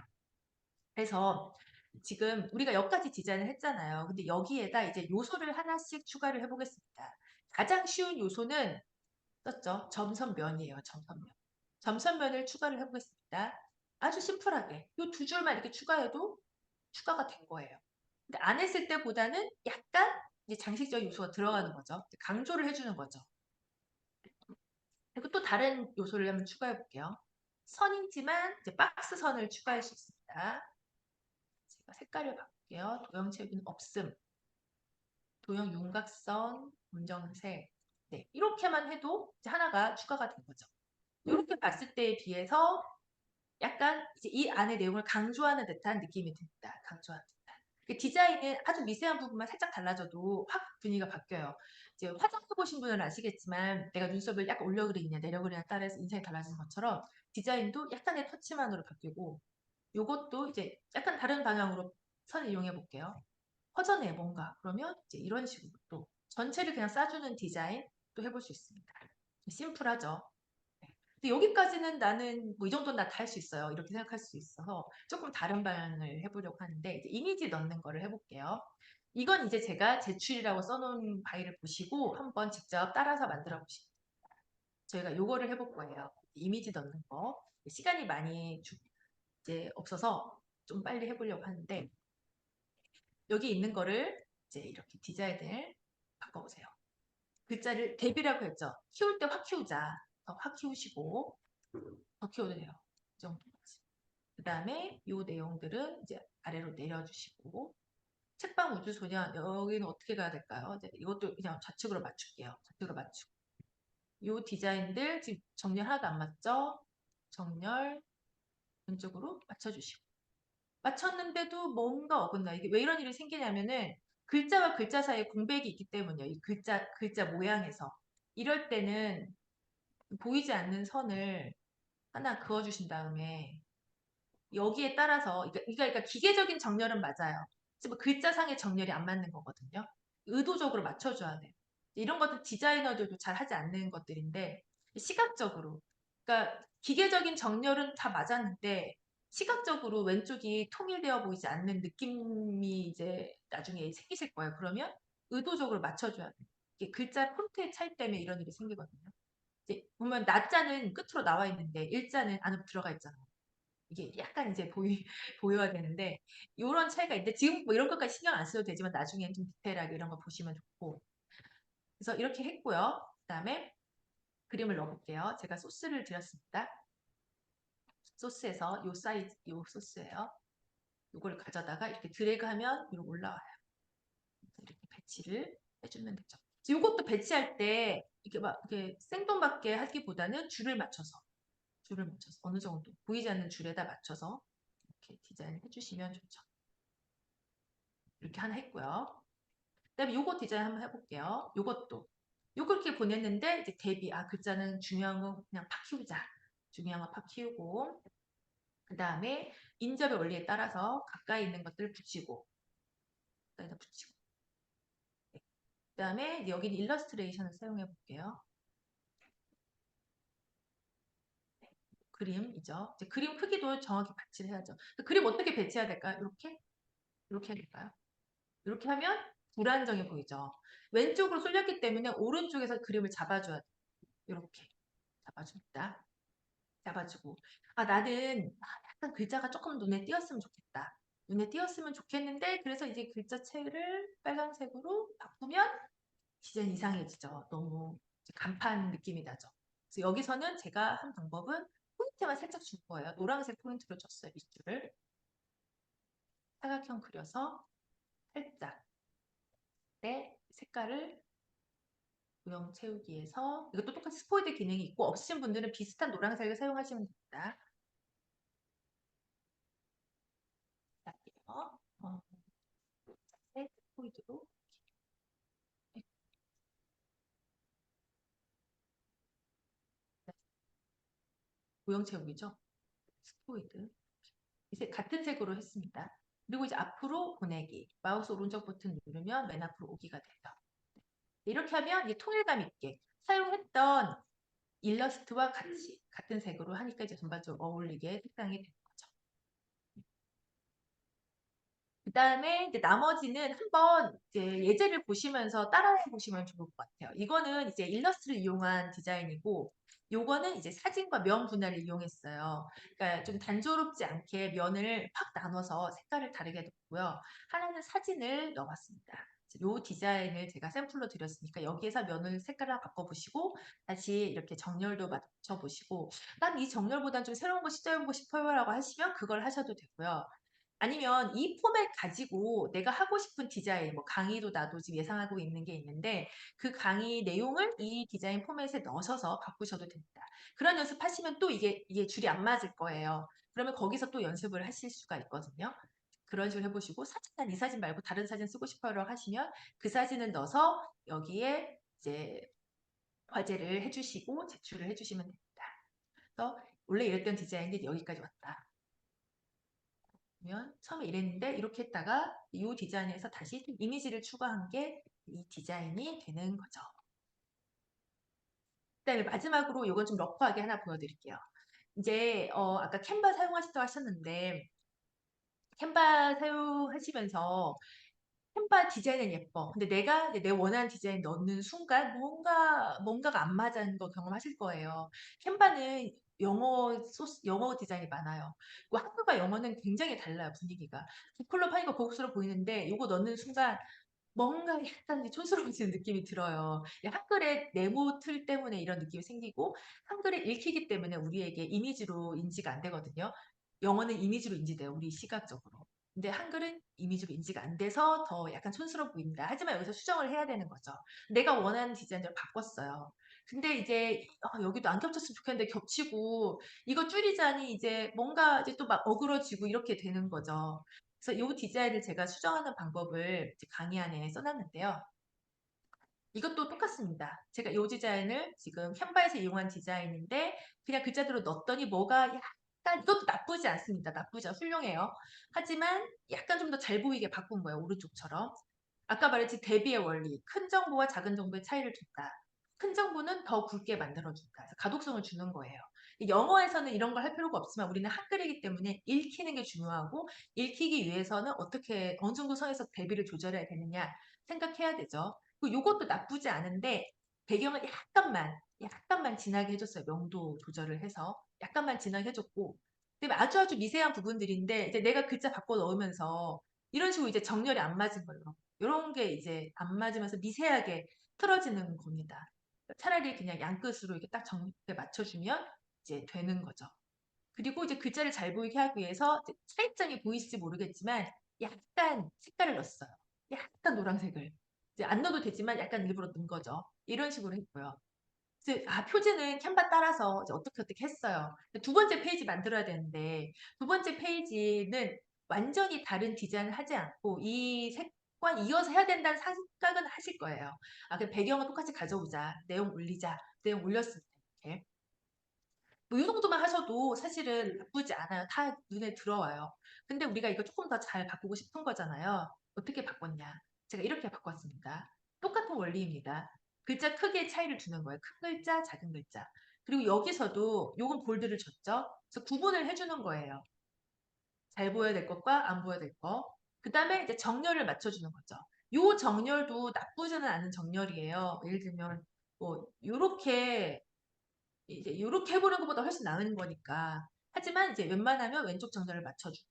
그래서 지금 우리가 여기까지 디자인을 했잖아요. 근데 여기에다 이제 요소를 하나씩 추가를 해보겠습니다. 가장 쉬운 요소는 썼죠. 점선면이에요. 점선면. 점선면을 추가를 해보겠습니다. 아주 심플하게 이 두 줄만 이렇게 추가해도 추가가 된 거예요. 근데 안 했을 때보다는 약간 이제 장식적 요소가 들어가는 거죠. 강조를 해주는 거죠. 그리고 또 다른 요소를 한번 추가해 볼게요. 선이지만 이제 박스 선을 추가할 수 있습니다. 제가 색깔을 바꿀게요. 도형체는 없음. 도형 윤곽선, 검정색. 네, 이렇게만 해도 이제 하나가 추가가 된 거죠. 이렇게 봤을 때에 비해서 약간 이제 이 안의 내용을 강조하는 듯한 느낌이 듭니다. 강조하는 듯한. 그 디자인은 아주 미세한 부분만 살짝 달라져도 확 분위기가 바뀌어요. 이제 화장해 보신 분은 아시겠지만 내가 눈썹을 약간 올려 그리느냐 내려 그리느냐 따라서 인상이 달라지는 것처럼 디자인도 약간의 터치만으로 바뀌고 요것도 이제 약간 다른 방향으로 선을 이용해 볼게요. 허전해 뭔가 그러면 이제 이런 식으로 또 전체를 그냥 싸주는 디자인 또 해볼 수 있습니다. 심플하죠. 근데 여기까지는 나는 뭐 이 정도는 나 다 할 수 있어요. 이렇게 생각할 수 있어서 조금 다른 방향을 해보려고 하는데 이제 이미지 넣는 거를 해볼게요. 이건 이제 제가 제출이라고 써놓은 파일을 보시고 한번 직접 따라서 만들어 보시면 저희가 요거를 해볼 거예요. 이미지 넣는 거. 시간이 많이 이제 없어서 좀 빨리 해보려고 하는데 여기 있는 거를 이제 이렇게 디자인을 바꿔보세요. 글자를 대비라고 했죠. 키울 때 확 키우자. 확 키우시고 더 키워도 돼요. 이 정도까지. 그 다음에 이 내용들은 이제 아래로 내려주시고 책방 우주소년 여기는 어떻게 가야 될까요? 이제 이것도 그냥 좌측으로 맞출게요. 좌측으로 맞추고 이 디자인들 지금 정렬 하나도 안 맞죠? 정렬 왼쪽으로 맞춰주시고 맞췄는데도 뭔가 어긋나. 이게 왜 이런 일이 생기냐면은 글자와 글자 사이에 공백이 있기 때문이에요. 이 글자 모양에서 이럴 때는 보이지 않는 선을 하나 그어주신 다음에 여기에 따라서 그러니까 기계적인 정렬은 맞아요. 하지만 글자상의 정렬이 안 맞는 거거든요. 의도적으로 맞춰줘야 돼요. 이런 것들 디자이너들도 잘 하지 않는 것들인데 시각적으로 그러니까 기계적인 정렬은 다 맞았는데 시각적으로 왼쪽이 통일되어 보이지 않는 느낌이 이제 나중에 생기실 거예요. 그러면 의도적으로 맞춰줘야 돼요. 이게 글자 폰트의 차이 때문에 이런 일이 생기거든요. 이제 보면 나자는 끝으로 나와 있는데 일자는 안으로 들어가 있잖아요. 이게 약간 이제 보여야 되는데 이런 차이가 있는데 지금 뭐 이런 것까지 신경 안 써도 되지만 나중에 좀 디테일하게 이런 거 보시면 좋고 그래서 이렇게 했고요. 그다음에 그림을 넣어볼게요. 제가 소스를 드렸습니다. 소스에서 요 사이즈 요 소스예요. 이걸 가져다가 이렇게 드래그하면 이렇게 올라와요. 이렇게 배치를 해주면 되죠. 이것도 배치할 때 이렇게 막 이렇게 생뚱맞게 하기보다는 줄을 맞춰서 어느 정도 보이지 않는 줄에다 맞춰서 이렇게 디자인 해주시면 좋죠. 이렇게 하나 했고요. 그다음에 요거 디자인 한번 해볼게요. 요거 이렇게 보냈는데 이제 글자는 중요한 건 그냥 팍 키우자. 중요한 건 팍 키우고 그 다음에 인접의 원리에 따라서 가까이 있는 것들을 붙이고 가까이다 붙이고 네. 그 다음에 여기는 일러스트레이션을 사용해 볼게요. 네. 그림이죠. 이제 그림 크기도 정확히 배치를 해야죠. 그림 어떻게 배치해야 될까요? 이렇게 해야 될까요? 이렇게 하면 불안정해 보이죠. 왼쪽으로 쏠렸기 때문에 오른쪽에서 그림을 잡아줘야 돼요. 이렇게 잡아줍니다. 잡아주고 나는 약간 글자가 조금 눈에 띄었으면 좋겠다. 눈에 띄었으면 좋겠는데 그래서 이제 글자체를 빨간색으로 바꾸면 디자인 이상해지죠. 너무 간판 느낌이 나죠. 그래서 여기서는 제가 한 방법은 포인트만 살짝 줄 거예요. 노란색 포인트로 줬어요. 밑줄을 사각형 그려서 살짝 내 색깔을 구형 채우기에서 이것도 똑같이 스포이드 기능이 있고 없으신 분들은 비슷한 노란색을 사용하시면 됩니다. 할게요. 스포이드로 구형 채우기죠. 스포이드. 이제 같은 색으로 했습니다. 그리고 이제 앞으로 보내기. 마우스 오른쪽 버튼 누르면 맨 앞으로 오기가 돼요. 이렇게 하면 이제 통일감 있게 사용했던 일러스트와 같이 같은 색으로 하니까 이제 전반적으로 어울리게 색상이 되는 거죠. 그 다음에 이제 나머지는 한번 이제 예제를 보시면서 따라해 보시면 좋을 것 같아요. 이거는 이제 일러스트를 이용한 디자인이고, 요거는 이제 사진과 면 분할을 이용했어요. 그러니까 좀 단조롭지 않게 면을 팍 나눠서 색깔을 다르게 넣고요. 하나는 사진을 넣어봤습니다. 요 디자인을 제가 샘플로 드렸으니까 여기에서 면을 색깔을 바꿔보시고 다시 이렇게 정렬도 맞춰보시고 난 이 정렬보다는 좀 새로운 거 시도해보고 싶어요라고 하시면 그걸 하셔도 되고요. 아니면 이 포맷 가지고 내가 하고 싶은 디자인, 뭐 강의도 나도 지금 예상하고 있는 게 있는데 그 강의 내용을 이 디자인 포맷에 넣으셔서 바꾸셔도 됩니다. 그런 연습하시면 또 이게 줄이 안 맞을 거예요. 그러면 거기서 또 연습을 하실 수가 있거든요. 그런 식으로 해보시고 사진 난 이 사진 말고 다른 사진 쓰고 싶어요 하시면 그 사진을 넣어서 여기에 이제 화제를 해주시고 제출을 해주시면 됩니다. 그래서 원래 이랬던 디자인이 여기까지 왔다. 그러면 처음에 이랬는데 이렇게 했다가 이 디자인에서 다시 이미지를 추가한 게 이 디자인이 되는 거죠. 그다음에 마지막으로 이건 좀 러프하게 하나 보여드릴게요. 이제 아까 캔바 사용하시다고 하셨는데 캔바 사용하시면서 캔바 디자인은 예뻐. 근데 내가 이제 내 원하는 디자인 넣는 순간 뭔가가 안 맞는 거 경험하실 거예요. 캔바는 영어 디자인이 많아요. 그리고 한국과 영어는 굉장히 달라요, 분위기가. 북클럽 하니까 고급스러워 보이는데 이거 넣는 순간 뭔가 약간 촌스러워지는 느낌이 들어요. 한글의 네모 틀 때문에 이런 느낌이 생기고 한글을 읽히기 때문에 우리에게 이미지로 인지가 안 되거든요. 영어는 이미지로 인지돼요. 우리 시각적으로. 근데 한글은 이미지로 인지가 안 돼서 더 약간 촌스러워 보입니다. 하지만 여기서 수정을 해야 되는 거죠. 내가 원하는 디자인대로 바꿨어요. 근데 이제 여기도 안 겹쳤으면 좋겠는데 겹치고 이거 줄이자니 이제 뭔가 이제 또 막 어그러지고 이렇게 되는 거죠. 그래서 이 디자인을 제가 수정하는 방법을 강의 안에 써놨는데요. 이것도 똑같습니다. 제가 이 디자인을 지금 캔바에서 이용한 디자인인데 그냥 글자대로 넣었더니 뭐가 약간 이것도 나쁘지 않습니다. 나쁘지 않 훌륭해요. 하지만 약간 좀 더 잘 보이게 바꾼 거예요. 오른쪽처럼. 아까 말했지 대비의 원리. 큰 정보와 작은 정보의 차이를 둔다. 큰 정보는 더 굵게 만들어준다. 그래서 가독성을 주는 거예요. 영어에서는 이런 걸 할 필요가 없지만 우리는 한글이기 때문에 읽히는 게 중요하고 읽히기 위해서는 어떻게 어느 정도 선에서 대비를 조절해야 되느냐 생각해야 되죠. 이것도 나쁘지 않은데 배경을 약간만 진하게 해줬어요. 명도 조절을 해서 약간만 진하게 해줬고 근데 아주 미세한 부분들인데 이제 내가 글자 바꿔 넣으면서 이런 식으로 이제 정렬이 안 맞은 거예요. 이런 게 이제 안 맞으면서 미세하게 틀어지는 겁니다. 차라리 그냥 양끝으로 이렇게 딱 정확하게 맞춰주면 이제 되는 거죠. 그리고 이제 글자를 잘 보이게 하기 위해서 차이점이 보이실지 모르겠지만 약간 색깔을 넣었어요. 약간 노란색을. 이제 안 넣어도 되지만 약간 일부러 넣은 거죠. 이런 식으로 했고요. 이제 표지는 캔바 따라서 이제 어떻게 했어요. 두 번째 페이지 만들어야 되는데 두 번째 페이지는 완전히 다른 디자인을 하지 않고 이 색과 이어서 해야 된다는 생각은 하실 거예요. 그럼 배경은 똑같이 가져오자. 내용 올리자. 내용 올렸습니다. 이렇게. 뭐이 정도만 하셔도 사실은 나쁘지 않아요. 다 눈에 들어와요. 근데 우리가 이거 조금 더 잘 바꾸고 싶은 거잖아요. 어떻게 바꿨냐? 제가 이렇게 바꿨습니다. 똑같은 원리입니다. 글자 크기의 차이를 두는 거예요. 큰 글자, 작은 글자. 그리고 여기서도 요건 볼드를 줬죠. 그래서 구분을 해주는 거예요. 잘 보여야 될 것과 안 보여야 될 거. 그 다음에 이제 정렬을 맞춰주는 거죠. 요 정렬도 나쁘지는 않은 정렬이에요. 예를 들면 뭐 요렇게 이제 이렇게 해보는 것보다 훨씬 나은 거니까. 하지만 이제 웬만하면 왼쪽 정렬을 맞춰주고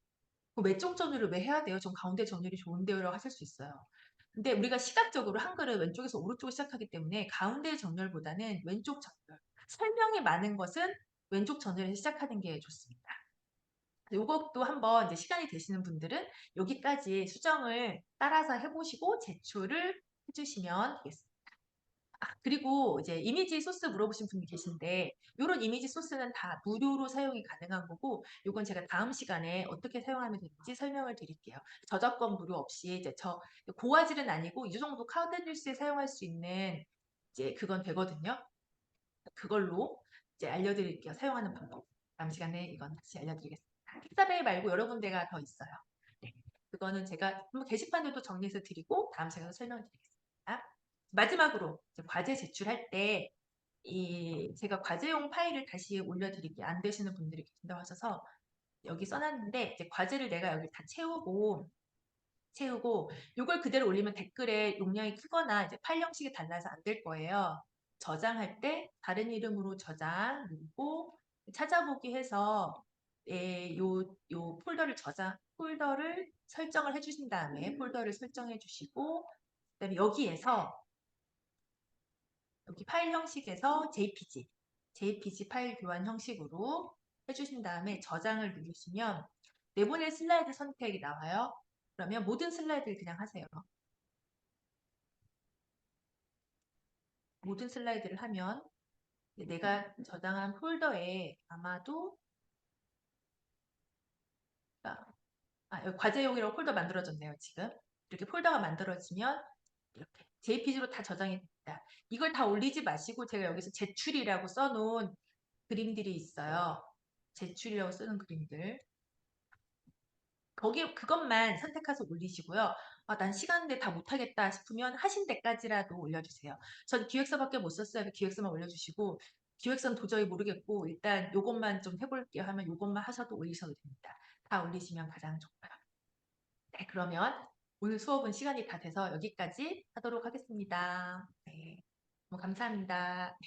왼쪽 정렬을 왜 해야 돼요? 좀 가운데 정렬이 좋은데요라고 하실 수 있어요. 근데 우리가 시각적으로 한글은 왼쪽에서 오른쪽으로 시작하기 때문에 가운데 정렬보다는 왼쪽 정렬. 설명이 많은 것은 왼쪽 정렬에서 시작하는 게 좋습니다. 이것도 한번 이제 시간이 되시는 분들은 여기까지 수정을 따라서 해보시고 제출을 해주시면 되겠습니다. 그리고 이제 이미지 소스 물어보신 분이 계신데 이런 이미지 소스는 다 무료로 사용이 가능한 거고 이건 제가 다음 시간에 어떻게 사용하면 되는지 설명을 드릴게요. 저작권 무료 없이 이제 저 고화질은 아니고 이 정도 카드 뉴스에 사용할 수 있는 이제 그건 되거든요. 그걸로 이제 알려드릴게요. 사용하는 방법. 다음 시간에 이건 다시 알려드리겠습니다. 픽사베이 말고 여러 군데가 더 있어요. 네. 그거는 제가 한번 게시판에도 정리해서 드리고 다음 시간에 설명드리겠습니다. 마지막으로 이제 과제 제출할 때 제가 과제용 파일을 다시 올려드릴게요. 안 되시는 분들이 계신다고 하셔서 여기 써놨는데 이제 과제를 내가 여기 다 채우고 이걸 그대로 올리면 댓글에 용량이 크거나 이제 파일 형식이 달라서 안 될 거예요. 저장할 때 다른 이름으로 저장 누르고 찾아보기 해서 요 폴더를 설정을 해주신 다음에 폴더를 설정해 주시고 그다음에 여기에서 여기 파일 형식에서 JPG 파일 교환 형식으로 해주신 다음에 저장을 누르시면 내보낼 슬라이드 선택이 나와요. 그러면 모든 슬라이드를 그냥 하세요. 모든 슬라이드를 하면 내가 저장한 폴더에 아마도 여기 과제용이라고 폴더 만들어졌네요. 지금 이렇게 폴더가 만들어지면 이렇게 JPG로 다 저장이 됩니다. 이걸 다 올리지 마시고 제가 여기서 제출이라고 써놓은 그림들이 있어요. 제출이라고 쓰는 그림들. 거기 그것만 선택해서 올리시고요. 난 시간 내에 다 못하겠다 싶으면 하신 데까지라도 올려주세요. 전 기획서밖에 못 썼어요. 기획서만 올려주시고 기획서는 도저히 모르겠고 일단 요것만 좀 해볼게요 하면 요것만 하셔도 올리셔도 됩니다. 다 올리시면 가장 좋고요. 네, 그러면 오늘 수업은 시간이 다 돼서 여기까지 하도록 하겠습니다. 네, 너무 감사합니다.